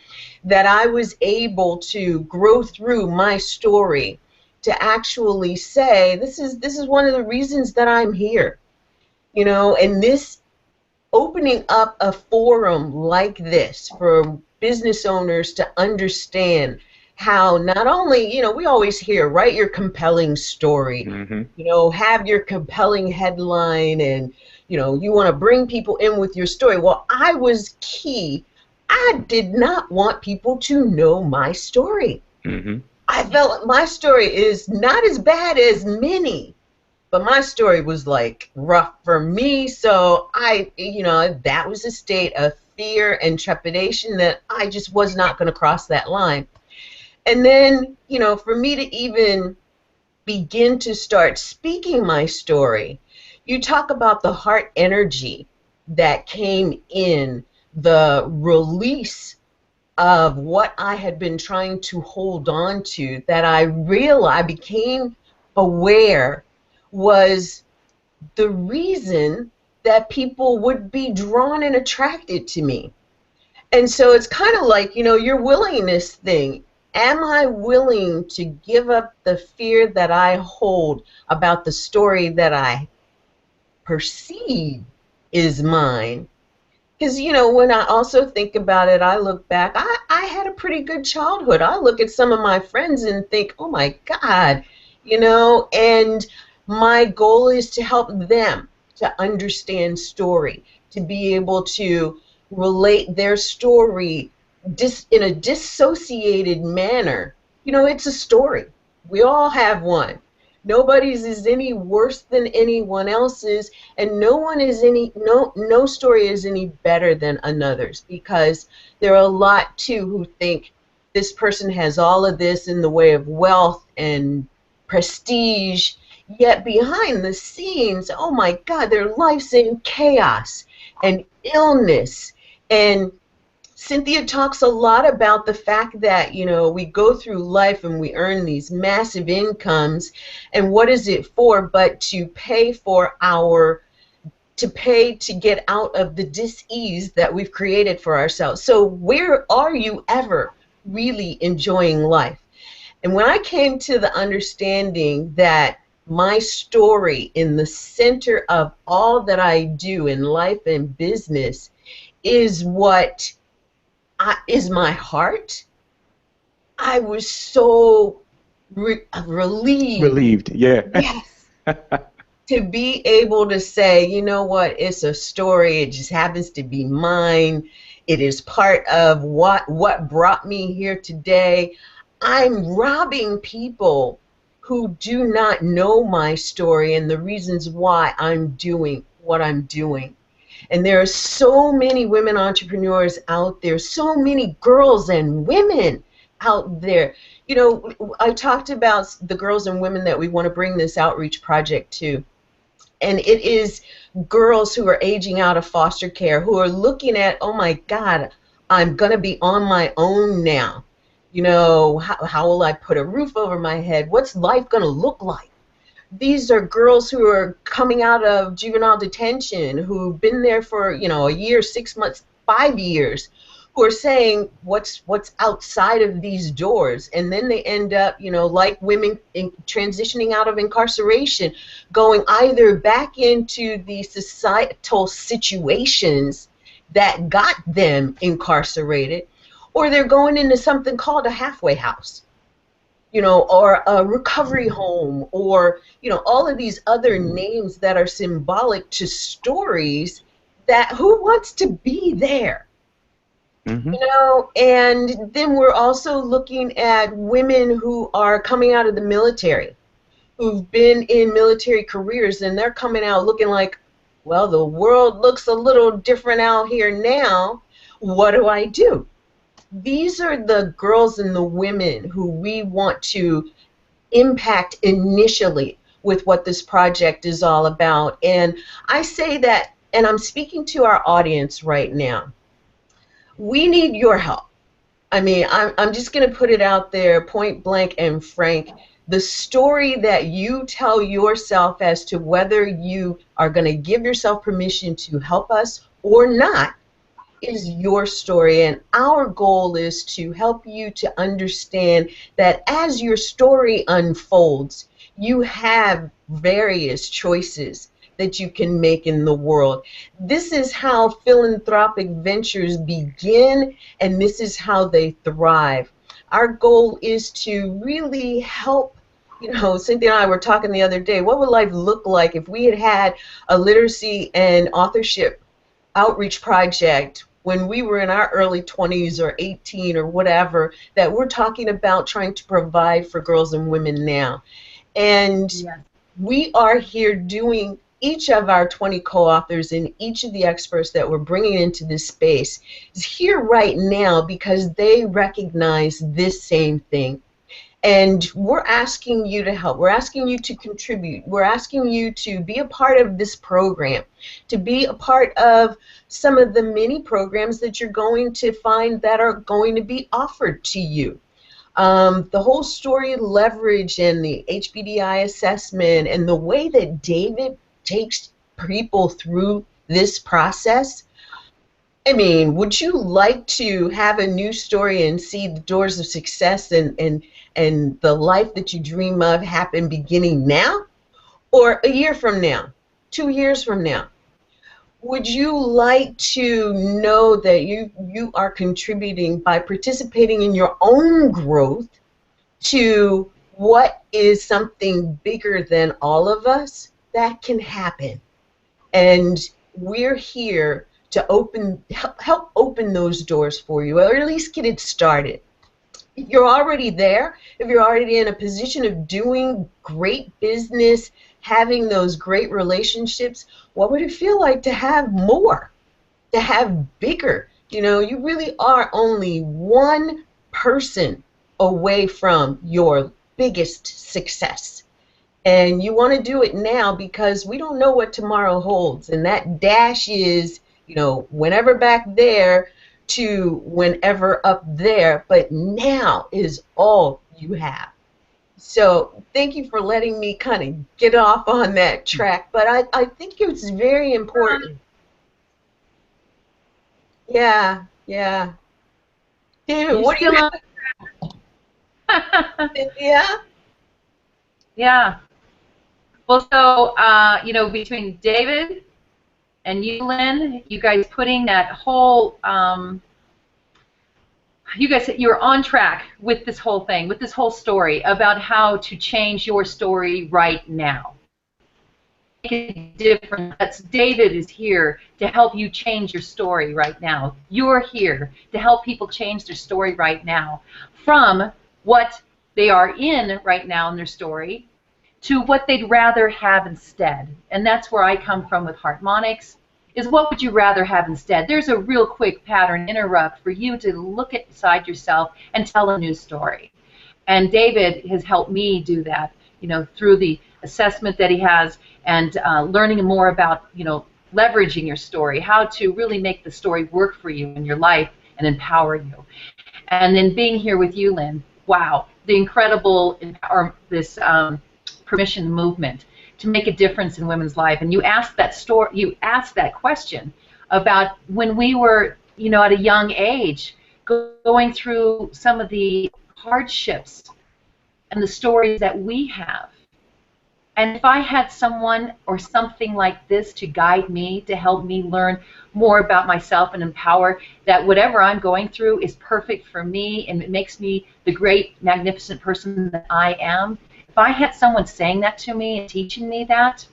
that I was able to grow through my story to actually say, this is one of the reasons that I'm here. And this opening up a forum like this for business owners to understand how not only, we always hear, write your compelling story, have your compelling headline, and, you want to bring people in with your story. Well, I was key. I did not want people to know my story. Mm-hmm. I felt like my story is not as bad as many, but my story was like rough for me. So that was a state of fear and trepidation that I just was not going to cross that line. And then, for me to even begin to start speaking my story, you talk about the heart energy that came in, the release of what I had been trying to hold on to, that I became aware was the reason that people would be drawn and attracted to me. And so it's kind of like, your willingness thing. Am I willing to give up the fear that I hold about the story that I perceive is mine? Because, when I also think about it, I look back, I had a pretty good childhood. I look at some of my friends and think, oh my God, and my goal is to help them to understand story, to be able to relate their story in a dissociated manner. It's a story. We all have one. Nobody's is any worse than anyone else's, and no story is any better than another's, because there are a lot too who think this person has all of this in the way of wealth and prestige, yet behind the scenes, oh my God, their life's in chaos and illness. And Cynthia talks a lot about the fact that, we go through life and we earn these massive incomes, and what is it for but to pay to get out of the dis-ease that we've created for ourselves. So where are you ever really enjoying life? And when I came to the understanding that my story in the center of all that I do in life and business is what is my heart, I was so relieved. Relieved, yeah. Yes. To be able to say, you know what, it's a story, it just happens to be mine. It is part of what brought me here today. I'm robbing people who do not know my story and the reasons why I'm doing what I'm doing. And there are so many women entrepreneurs out there, so many girls and women out there. I talked about the girls and women that we want to bring this outreach project to. And it is girls who are aging out of foster care, who are looking at, oh my God, I'm going to be on my own now. How will I put a roof over my head? What's life going to look like? These are girls who are coming out of juvenile detention, who've been there for, a year, 6 months, 5 years, who are saying what's outside of these doors. And then they end up, like women transitioning out of incarceration, going either back into the societal situations that got them incarcerated, or they're going into something called a halfway house. Or a recovery home, or, all of these other names that are symbolic to stories that who wants to be there? Mm-hmm. And then we're also looking at women who are coming out of the military, who've been in military careers, and they're coming out looking like, well, the world looks a little different out here now. What do I do? These are the girls and the women who we want to impact initially with what this project is all about. And I say that, and I'm speaking to our audience right now, we need your help. I mean, I'm just going to put it out there, point blank and frank. The story that you tell yourself as to whether you are going to give yourself permission to help us or not is your story, and our goal is to help you to understand that as your story unfolds, you have various choices that you can make in the world. This is how philanthropic ventures begin, and this is how they thrive. Our goal is to really help you know, Cynthia and I were talking the other day, what would life look like if we had had a literacy and authorship outreach project when we were in our early 20s or 18 or whatever, that we're talking about trying to provide for girls and women now. And Yes. we are here doing, each of our 20 co-authors and each of the experts that we're bringing into this space is here right now because they recognize this same thing. And we're asking you to help. We're asking you to contribute. We're asking you to be a part of this program, to be a part of some of the many programs that you're going to find that are going to be offered to you. The whole story of leverage and the HBDI assessment and the way that David takes people through this process. I mean, would you like to have a new story and see the doors of success and the life that you dream of happen beginning now? Or a year from now? 2 years from now? Would you like to know that you are contributing by participating in your own growth to what is something bigger than all of us? That can happen. And we're here to help open those doors for you, or at least get it started. If you're already there, if you're already in a position of doing great business, having those great relationships, what would it feel like to have more, to have bigger? You know, you really are only one person away from your biggest success. And you want to do it now because we don't know what tomorrow holds. And that dash is, you know, whenever back there to whenever up there, but now is all you have. So thank you for letting me kind of get off on that track, but I think it's very important. Yeah, yeah. David, what do you think? Yeah? Yeah. Well, so, you know, between David and you, Lynn, you guys putting that whole, you guys, you're on track with this whole thing, with this whole story about how to change your story right now. Make it different. That's David is here to help you change your story right now. You're here to help people change their story right now from what they are in right now in their story to what they'd rather have instead. And that's where I come from with Harmonics, is what would you rather have instead? There's a real quick pattern interrupt for you to look inside yourself and tell a new story. And David has helped me do that, you know, through the assessment that he has and learning more about, you know, leveraging your story, how to really make the story work for you in your life and empower you. And then being here with you, Lynn, wow, the incredible, this permission movement to make a difference in women's life. And you asked that question about when we were, you know, at a young age, going through some of the hardships and the stories that we have. And if I had someone or something like this to guide me, to help me learn more about myself and empower that whatever I'm going through is perfect for me and it makes me the great, magnificent person that I am, if I had someone saying that to me and teaching me that,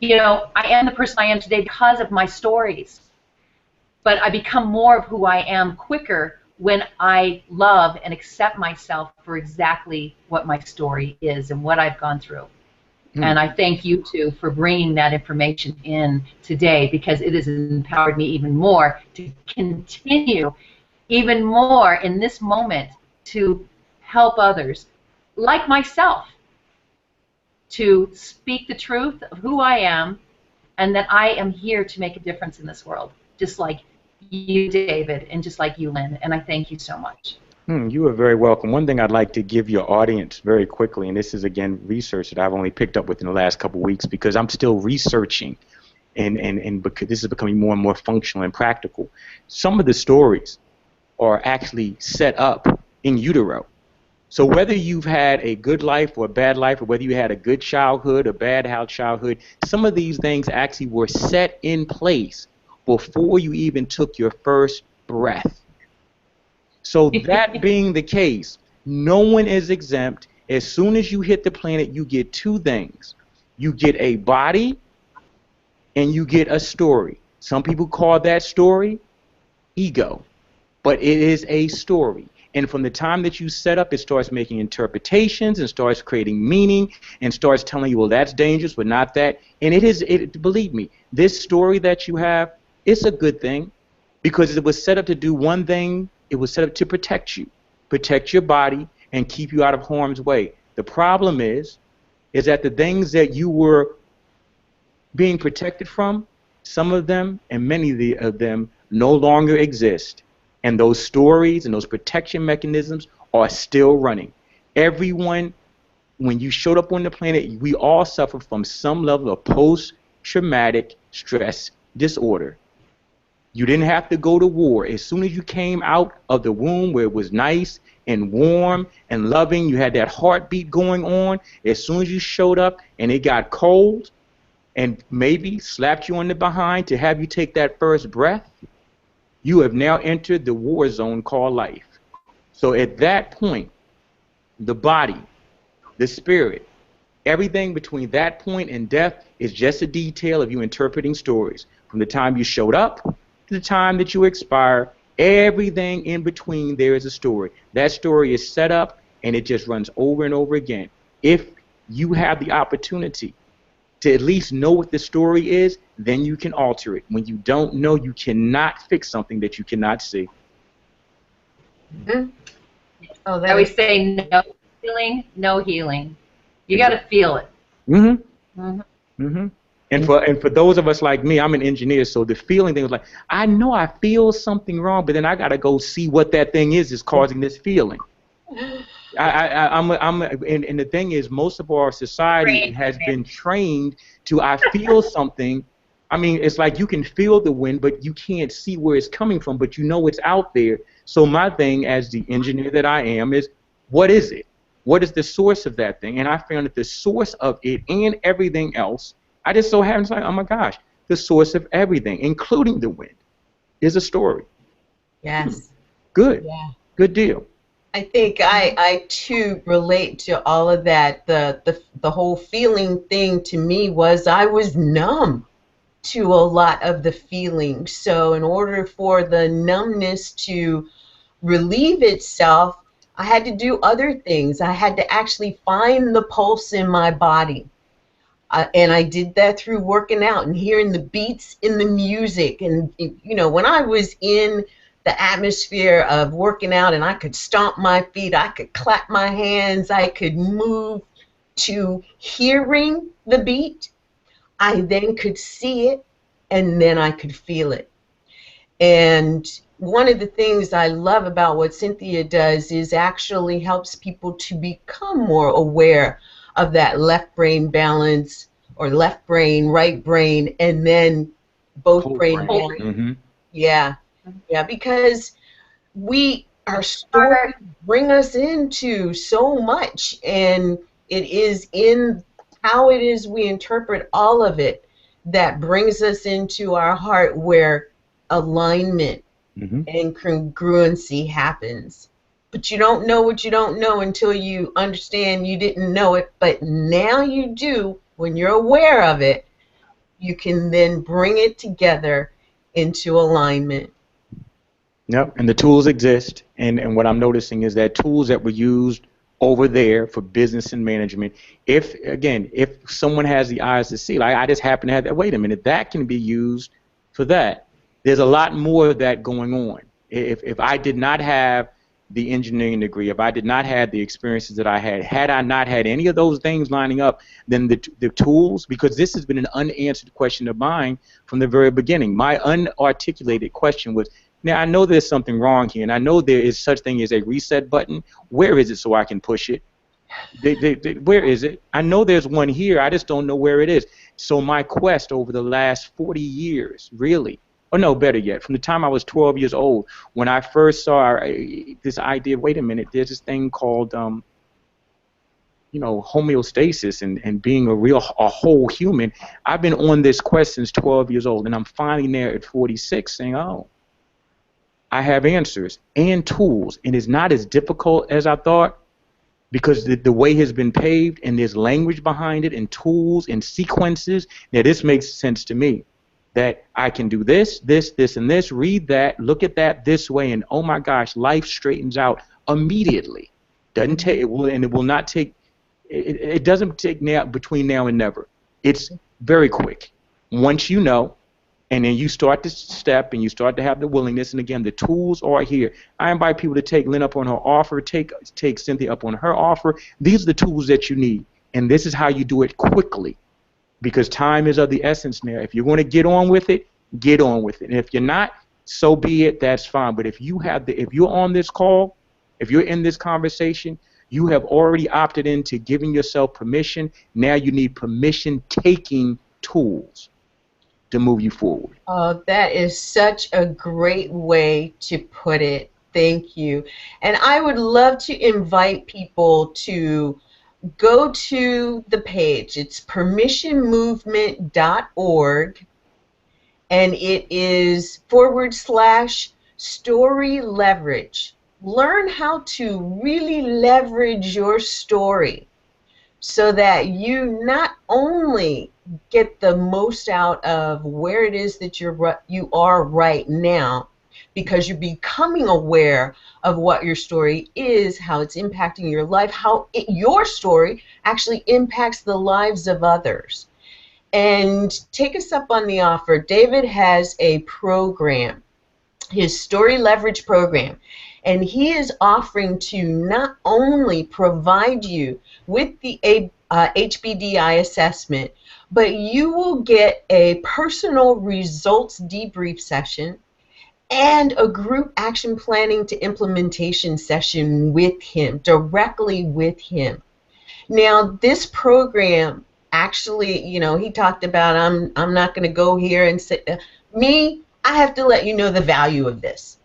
you know, I am the person I am today because of my stories. But I become more of who I am quicker when I love and accept myself for exactly what my story is and what I've gone through. And I thank you two for bringing that information in today because it has empowered me even more to continue even more in this moment to help others like myself to speak the truth of who I am and that I am here to make a difference in this world, just like you, David, and just like you, Lynn, and I thank you so much. You are very welcome. One thing I'd like to give your audience very quickly, and this is, again, research that I've only picked up within the last couple of weeks because I'm still researching, and because this is becoming more and more functional and practical. Some of the stories are actually set up in utero. So whether you've had a good life or a bad life, or whether you had a good childhood or bad childhood, some of these things actually were set in place before you even took your first breath. So that being the case, no one is exempt, As soon as you hit the planet, you get two things. You get a body and you get a story. Some people call that story ego, but it is a story. And from the time that you set up, it starts making interpretations and starts creating meaning and starts telling you, well, that's dangerous, but not that. And believe me, this story that you have, it's a good thing because it was set up to do one thing. It was set up to protect you, protect your body, and keep you out of harm's way. The problem is that the things that you were being protected from, some of them and many of them no longer exist. And those stories and those protection mechanisms are still running. Everyone, when you showed up on the planet, we all suffer from some level of post-traumatic stress disorder. You didn't have to go to war. As soon as you came out of the womb where it was nice and warm and loving, you had that heartbeat going on. As soon as you showed up and it got cold and maybe slapped you on the behind to have you take that first breath, you have now entered the war zone called life. So at that point, the body, the spirit, everything between that point and death is just a detail of you interpreting stories. From the time you showed up to the time that you expire, everything in between there is a story. That story is set up and it just runs over and over again. If you have the opportunity to at least know what the story is, then you can alter it. When you don't know, you cannot fix something that you cannot see. Mm-hmm. Oh, I always say no feeling, no healing. You got to feel it. Mm-hmm. Mm-hmm. Mm-hmm. And for those of us like me, I'm an engineer, so the feeling thing was like, I know I feel something wrong, but then I got to go see what that thing is causing this feeling. And the thing is, most of our society has been trained to, I feel something. I mean, it's like you can feel the wind, but you can't see where it's coming from, but you know it's out there. So my thing as the engineer that I am is, what is it? What is the source of that thing? And I found that the source of it and everything else, I just so happen to say, oh my gosh, the source of everything, including the wind, is a story. Yes. Good. Yeah. Good deal. I think I too relate to all of that. The whole feeling thing to me was I was numb to a lot of the feelings. So in order for the numbness to relieve itself, I had to do other things. I had to actually find the pulse in my body. And I did that through working out and hearing the beats in the music. And, you know, when I was in the atmosphere of working out and I could stomp my feet, I could clap my hands, I could move to hearing the beat, I then could see it and then I could feel it. And one of the things I love about what Cynthia does is actually helps people to become more aware of that left brain balance or left brain, right brain, and then both brain. Mm-hmm. Yeah. Yeah, because our stories bring us into so much, and it is in how it is we interpret all of it that brings us into our heart where alignment and congruency happens. But you don't know what you don't know until you understand you didn't know it, but now you do. When you're aware of it, you can then bring it together into alignment. Yep, and the tools exist, and what I'm noticing is that tools that were used over there for business and management, if someone has the eyes to see, like I just happen to have that, wait a minute, that can be used for that. There's a lot more of that going on. If I did not have the engineering degree, if I did not have the experiences that I had I not had any of those things lining up, then the tools, because this has been an unanswered question of mine from the very beginning. My unarticulated question was, now, I know there's something wrong here, and I know there is such thing as a reset button. Where is it so I can push it? Where is it? I know there's one here. I just don't know where it is. So my quest over the last 40 years, really, or no, better yet, from the time I was 12 years old, when I first saw this idea, wait a minute, there's this thing called, homeostasis and being a whole human. I've been on this quest since 12 years old, and I'm finally there at 46 saying, oh, I have answers and tools, and it's not as difficult as I thought. because the way has been paved and there's language behind it and tools and sequences. Now this makes sense to me, that I can do this, this, this, and this, read that, look at that this way, and oh my gosh, life straightens out immediately. Doesn't take, it will, and it will not take, it doesn't take now, between now and never. It's very quick. Once you know, and then you start to step and you start to have the willingness, and again, the tools are here. I invite people to take Lynn up on her offer, take Cynthia up on her offer. These are the tools that you need, and this is how you do it quickly, because time is of the essence now. If you're going to get on with it, get on with it. And if you're not, so be it, that's fine. But if you have if you're on this call, if you're in this conversation, you have already opted into giving yourself permission. Now you need permission-taking tools to move you forward. Oh, that is such a great way to put it. Thank you. And I would love to invite people to go to the page. It's permissionmovement.org, and it is /story leverage. Learn how to really leverage your story so that you not only get the most out of where it is that you are right now, because you're becoming aware of what your story is, how it's impacting your life, how your story actually impacts the lives of others. And take us up on the offer. David has a program, his Story Leverage program, and he is offering to not only provide you with the HBDI assessment, but you will get a personal results debrief session and a group action planning to implementation session with him, directly with him. Now, this program actually, you know, he talked about, I'm not going to go here and say, I have to let you know the value of this.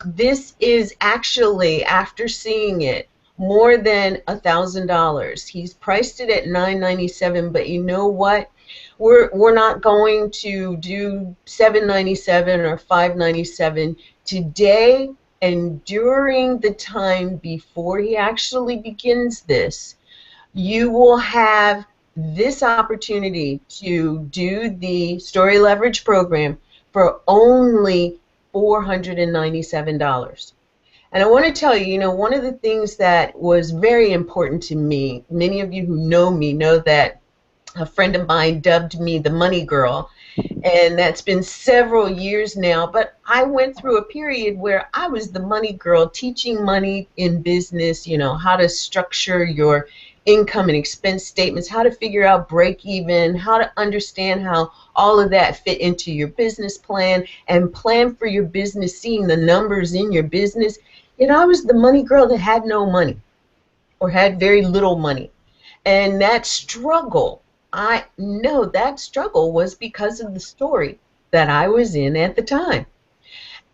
This is actually, after seeing it, more than $1,000. He's priced it at $997, but you know what? We're not going to do $797 or $597 today, and during the time before he actually begins this, you will have this opportunity to do the Story Leverage program for only $497. And I want to tell you, you know, one of the things that was very important to me, many of you who know me know that a friend of mine dubbed me the money girl, and that's been several years now, but I went through a period where I was the money girl, teaching money in business, you know, how to structure your income and expense statements, how to figure out break even, how to understand how all of that fit into your business plan and plan for your business, seeing the numbers in your business. You know, I was the money girl that had no money or had very little money. And that struggle, I know that struggle was because of the story that I was in at the time.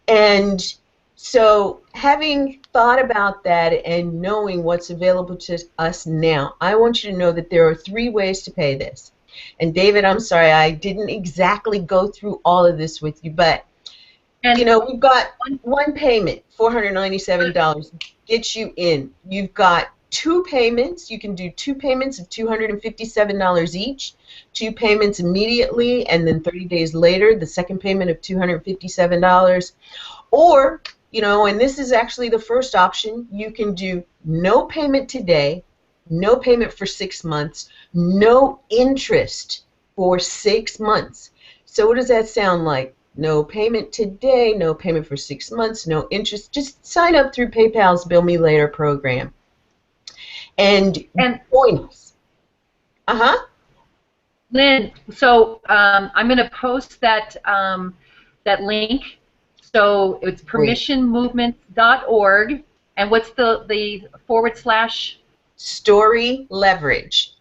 And so having thought about that and knowing what's available to us now, I want you to know that there are 3 ways to pay this. And David, I'm sorry, I didn't exactly go through all of this with you, but you know, we've got one payment, $497, gets you in. You've got 2 payments. You can do 2 payments of $257 each, 2 payments immediately, and then 30 days later, the second payment of $257. Or, you know, and this is actually the first option, you can do no payment today, no payment for 6 months, no interest for 6 months. So what does that sound like? No payment today, no payment for 6 months, no interest. Just sign up through PayPal's Bill Me Later program. And join us. Lynn, so I'm going to post that that link. So it's permissionmovement.org, and what's the / Story Leverage.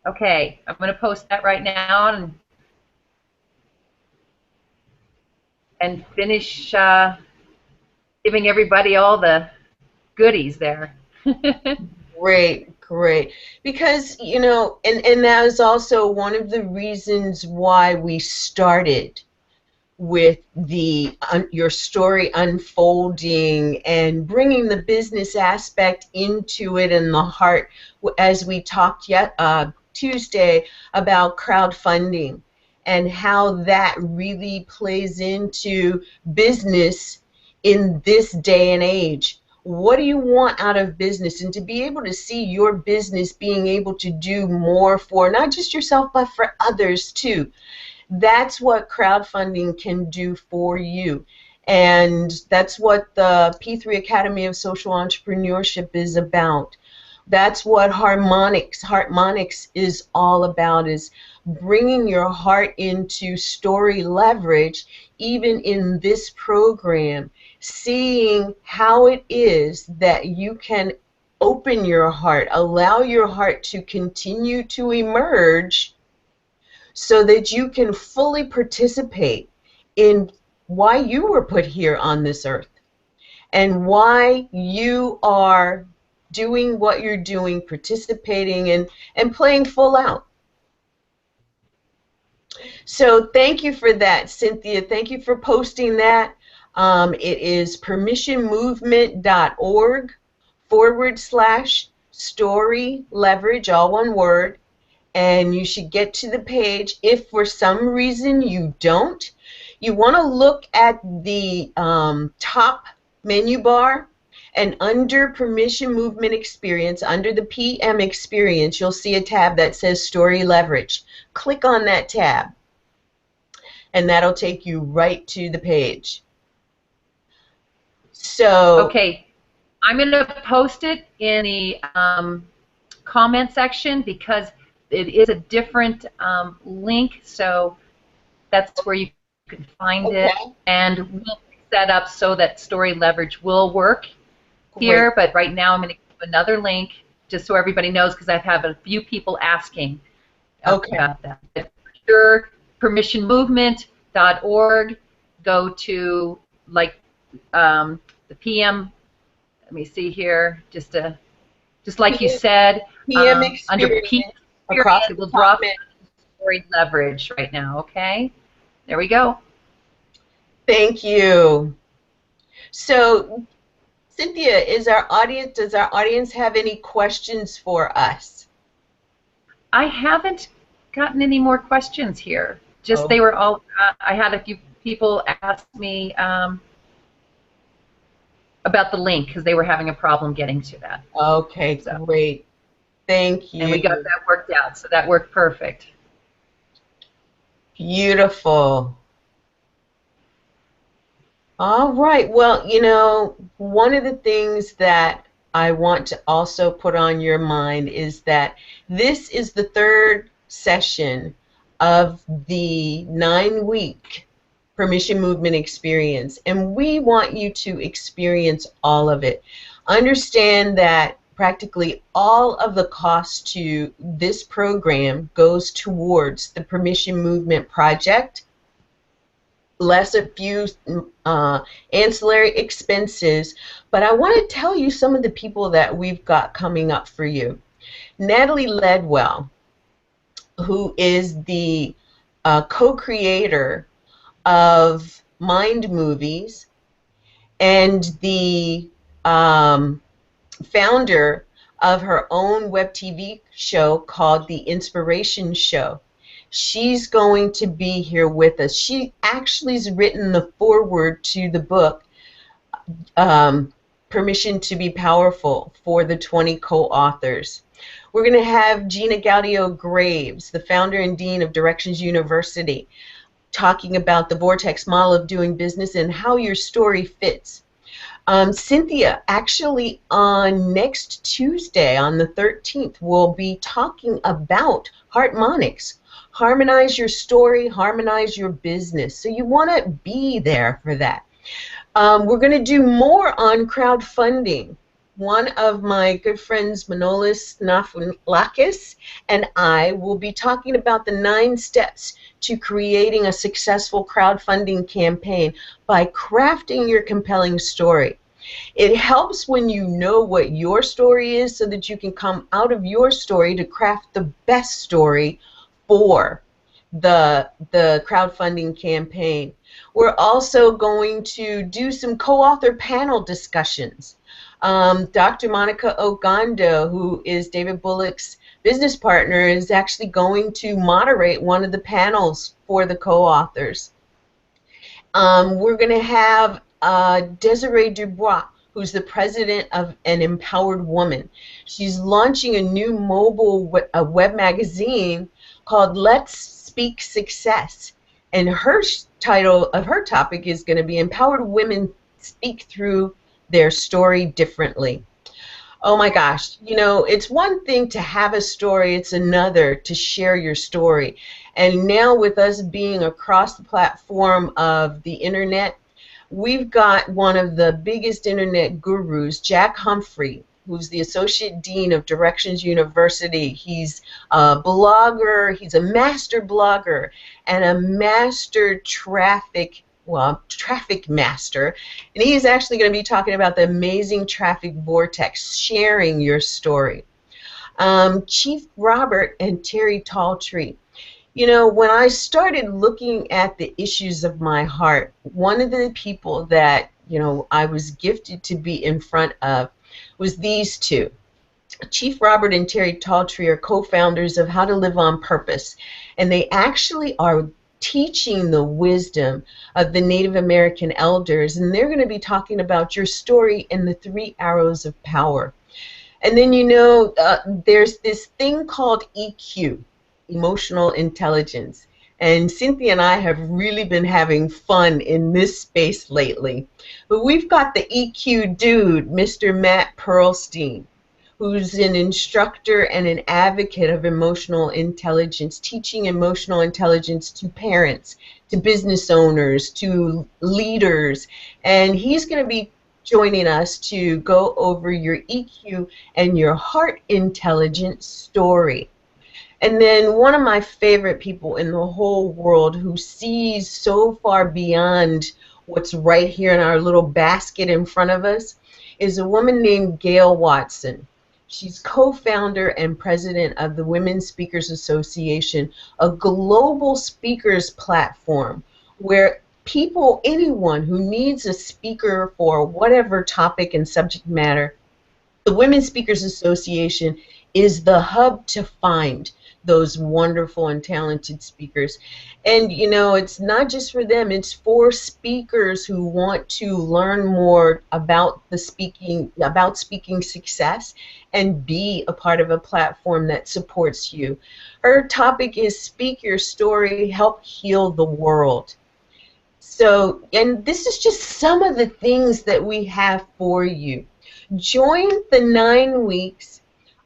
Okay, I'm going to post that right now and finish giving everybody all the goodies there. Great, great. Because, you know, and that is also one of the reasons why we started with your story unfolding and bringing the business aspect into it and the heart, as we talked Tuesday about crowdfunding and how that really plays into business in this day and age. What do you want out of business? And to be able to see your business being able to do more for not just yourself, but for others too. That's what crowdfunding can do for you. And that's what the P3 Academy of Social Entrepreneurship is about. That's what Harmonics is all about, is bringing your heart into story leverage, even in this program, seeing how it is that you can open your heart, allow your heart to continue to emerge so that you can fully participate in why you were put here on this earth and why you are doing what you're doing, participating and playing full out. So thank you for that, Cynthia. Thank you for posting that. It is permissionmovement.org/story leverage, all one word. And you should get to the page. If for some reason you don't, you want to look at the top menu bar, and under Permission Movement Experience, under the PM Experience, you'll see a tab that says Story Leverage. Click on that tab, and that'll take you right to the page. So, okay, I'm going to post it in the comment section because it is a different link, so that's where you can find it, and we'll set up so that Story Leverage will work here. Great. But right now I'm going to give another link just so everybody knows, because I've had a few people asking about that. But for sure, permissionmovement.org, go to like the PM, let me see here, just like you said, PM under PM across it will drop Story Leverage right now, okay? There we go. Thank you. So, Cynthia, does our audience have any questions for us? I haven't gotten any more questions here. Just they were all, I had a few people ask me about the link because they were having a problem getting to that. Okay, so, great. Thank you. And we got that worked out, so that worked perfect. Beautiful. All right. Well, you know, one of the things that I want to also put on your mind is that this is the third session of the 9-week Permission Movement Experience, and we want you to experience all of it. Understand that practically all of the cost to this program goes towards the Permission Movement Project, less a few ancillary expenses. But I want to tell you some of the people that we've got coming up for you. Natalie Ledwell, who is the co-creator of Mind Movies and the founder of her own web TV show called The Inspiration Show. She's going to be here with us. She actually has written the foreword to the book, Permission to be Powerful, for the 20 co-authors. We're going to have Gina Gaudio-Graves, the founder and dean of Directions University, talking about the Vortex model of doing business and how your story fits. Cynthia, actually on next Tuesday, on the 13th, will be talking about harmonics. Harmonize your story, harmonize your business. So you want to be there for that. We're going to do more on crowdfunding. One of my good friends, Manolis Nafulakis, and I will be talking about the 9 steps to creating a successful crowdfunding campaign by crafting your compelling story. It helps when you know what your story is so that you can come out of your story to craft the best story for the crowdfunding campaign. We're also going to do some co-author panel discussions. Dr. Monica Ogando, who is David Bullock's business partner, is actually going to moderate one of the panels for the co-authors. We're going to have Desiree Dubois, who's the president of An Empowered Woman. She's launching a new mobile web magazine called Let's Speak Success. And her title of her topic is going to be Empowered Women Speak Through Their Story Differently. Oh my gosh, you know, it's one thing to have a story, it's another to share your story. And now with us being across the platform of the internet, we've got one of the biggest internet gurus, Jack Humphrey, who's the Associate Dean of Directions University. He's a blogger, he's a master blogger, and a master traffic master. And he's actually going to be talking about the amazing traffic vortex, sharing your story. Chief Robert and Terry Talltree. You know, when I started looking at the issues of my heart, one of the people that, you know, I was gifted to be in front of was these two. Chief Robert and Terry Talltree are co-founders of How to Live on Purpose, and they actually are teaching the wisdom of the Native American elders, and they're going to be talking about your story and the 3 arrows of power. And then, you know, there's this thing called EQ, emotional intelligence. And Cynthia and I have really been having fun in this space lately. But we've got the EQ dude, Mr. Matt Pearlstein, who's an instructor and an advocate of emotional intelligence, teaching emotional intelligence to parents, to business owners, to leaders. And he's going to be joining us to go over your EQ and your heart intelligence story. And then one of my favorite people in the whole world who sees so far beyond what's right here in our little basket in front of us is a woman named Gail Watson. She's co-founder and president of the Women Speakers Association, a global speakers platform where people, anyone who needs a speaker for whatever topic and subject matter, the Women Speakers Association is the hub to find those wonderful and talented speakers. And you know, it's not just for them, it's for speakers who want to learn more about the speaking success and be a part of a platform that supports you. Her topic is Speak Your Story, Help Heal the World. So, and this is just some of the things that we have for you. Join the 9 weeks.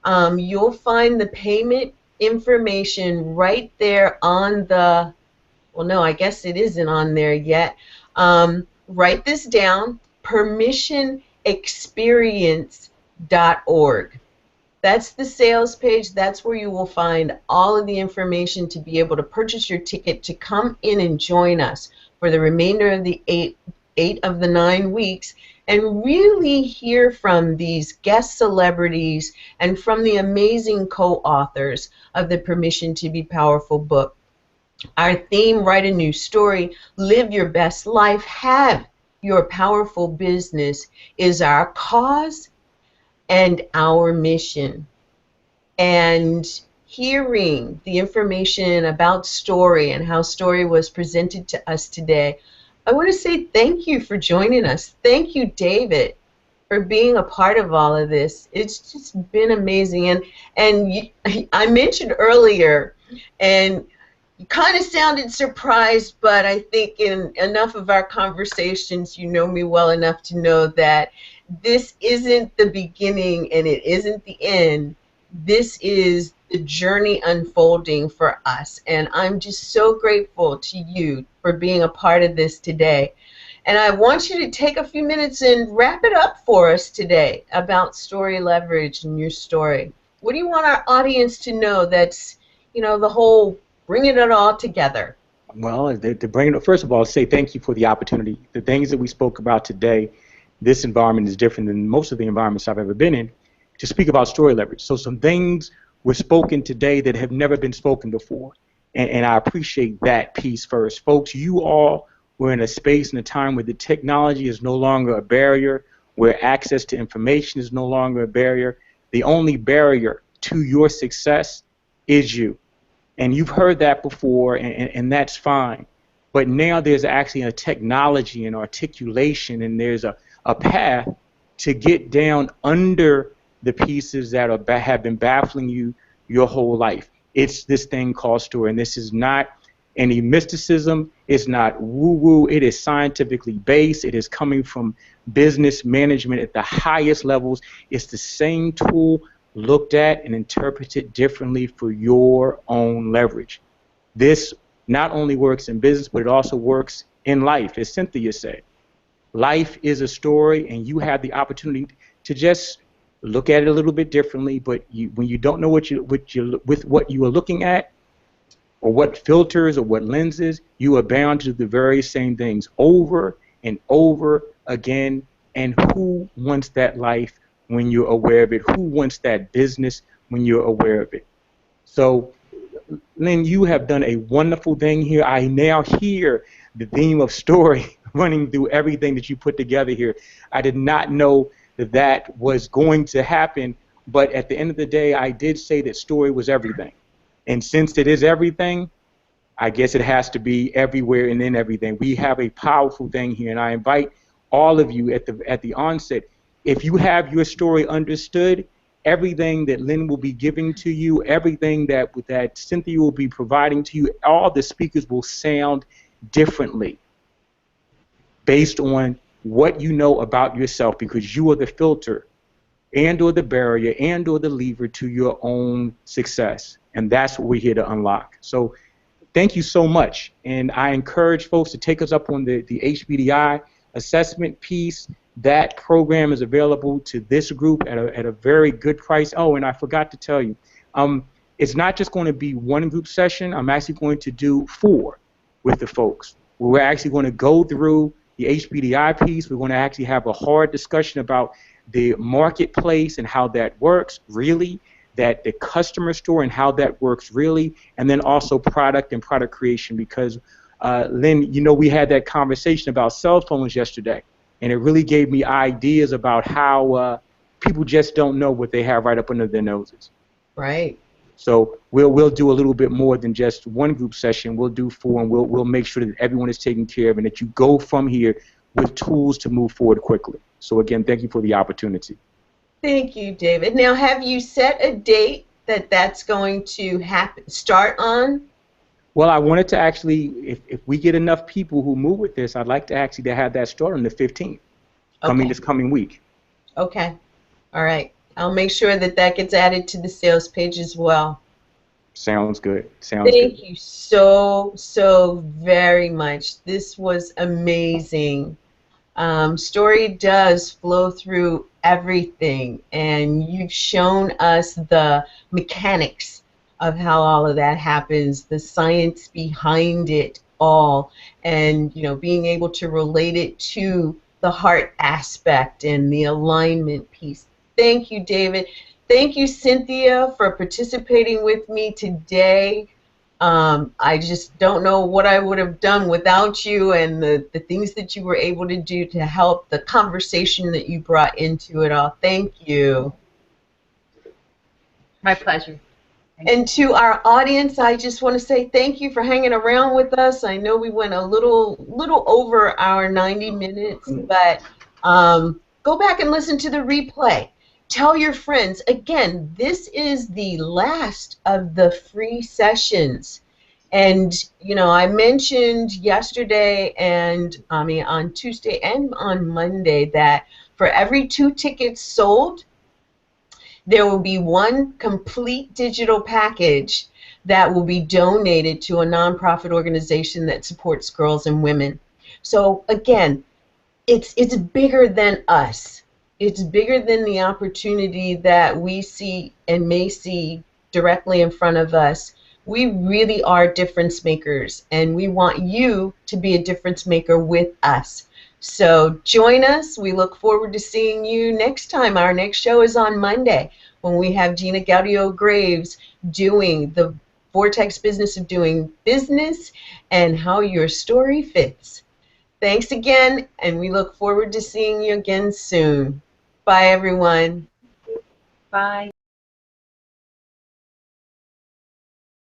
You'll find the payment information right there on the, well, no, I guess it isn't on there yet. Write this down, permissionexperience.org. That's the sales page. That's where you will find all of the information to be able to purchase your ticket to come in and join us for the remainder of the eight of the 9 weeks and really hear from these guest celebrities and from the amazing co-authors of the Permission to Be Powerful book. Our theme, Write a New Story, Live Your Best Life, Have Your Powerful Business, is our cause and our mission. And hearing the information about story and how story was presented to us today, I want to say thank you for joining us. Thank you, David, for being a part of all of this. It's just been amazing. And I mentioned earlier, and you kind of sounded surprised, but I think in enough of our conversations, you know me well enough to know that this isn't the beginning and it isn't the end. This is the journey unfolding for us, and I'm just so grateful to you for being a part of this today. And I want you to take a few minutes and wrap it up for us today about story leverage and your story. What do you want our audience to know that's, you know, the whole bringing it all together? Well, to bring it, first of all, say thank you for the opportunity. The things that we spoke about today, this environment is different than most of the environments I've ever been in, to speak about story leverage. So some things were spoken today that have never been spoken before. and I appreciate that piece first. Folks, you all were in a space and a time where the technology is no longer a barrier, where access to information is no longer a barrier. The only barrier to your success is you. And you've heard that before, and that's fine. But now there's actually a technology and articulation, and there's a path to get down under the pieces that have been baffling you your whole life. It's this thing called story, and this is not any mysticism. It's not woo-woo. It is scientifically based. It is coming from business management at the highest levels. It's the same tool looked at and interpreted differently for your own leverage. This not only works in business, but it also works in life, as Cynthia said. Life is a story, and you have the opportunity to just look at it a little bit differently. But when you don't know what you are looking at, or what filters or what lenses, you are bound to do the very same things over and over again. And who wants that life when you're aware of it? Who wants that business when you're aware of it? So, Lynn, you have done a wonderful thing here. I now hear the theme of story running through everything that you put together here. I did not know that that was going to happen, but at the end of the day, I did say that story was everything. And since it is everything, I guess it has to be everywhere and in everything. We have a powerful thing here, and I invite all of you at the onset, if you have your story understood, everything that Lynn will be giving to you, everything that Cynthia will be providing to you, all the speakers will sound differently based on what you know about yourself, because you are the filter and or the barrier and or the lever to your own success. And that's what we're here to unlock. So thank you so much. And I encourage folks to take us up on the HBDI assessment piece. That program is available to this group at a very good price. Oh, and I forgot to tell you, it's not just going to be one group session. I'm actually going to do 4 with the folks. We're actually going to go through the HBDI piece. We're going to actually have a hard discussion about the marketplace and how that works really, that the customer store and how that works really, and then also product and product creation, because Lynn, you know, we had that conversation about cell phones yesterday, and it really gave me ideas about how people just don't know what they have right up under their noses. Right. So we'll do a little bit more than just one group session. We'll do 4, and we'll make sure that everyone is taken care of and that you go from here with tools to move forward quickly. So again, thank you for the opportunity. Thank you, David. Now, have you set a date that's going to start on? Well, I wanted to actually, if we get enough people who move with this, I'd like to actually have that start on the 15th, this coming week. Okay. All right. I'll make sure that gets added to the sales page as well. Sounds good. Sounds good. Thank you so very much. This was amazing. Story does flow through everything, and you've shown us the mechanics of how all of that happens, the science behind it all, and being able to relate it to the heart aspect and the alignment piece. Thank you, David. Thank you, Cynthia, for participating with me today. I just don't know what I would have done without you and the things that you were able to do to help the conversation that you brought into it all. Thank you. My pleasure. And to our audience, I just want to say thank you for hanging around with us. I know we went a little over our 90 minutes, but go back and listen to the replay. Tell your friends. Again, this is the last of the free sessions. And, I mentioned yesterday on Tuesday and on Monday that for every 2 tickets sold, there will be 1 complete digital package that will be donated to a nonprofit organization that supports girls and women. So, again, it's bigger than us. It's bigger than the opportunity that we see and may see directly in front of us. We really are difference makers, and we want you to be a difference maker with us. So join us. We look forward to seeing you next time. Our next show is on Monday when we have Gina Gaudio Graves doing the Vortex Business of Doing Business and how your story fits. Thanks again, and we look forward to seeing you again soon. Bye, everyone. Bye.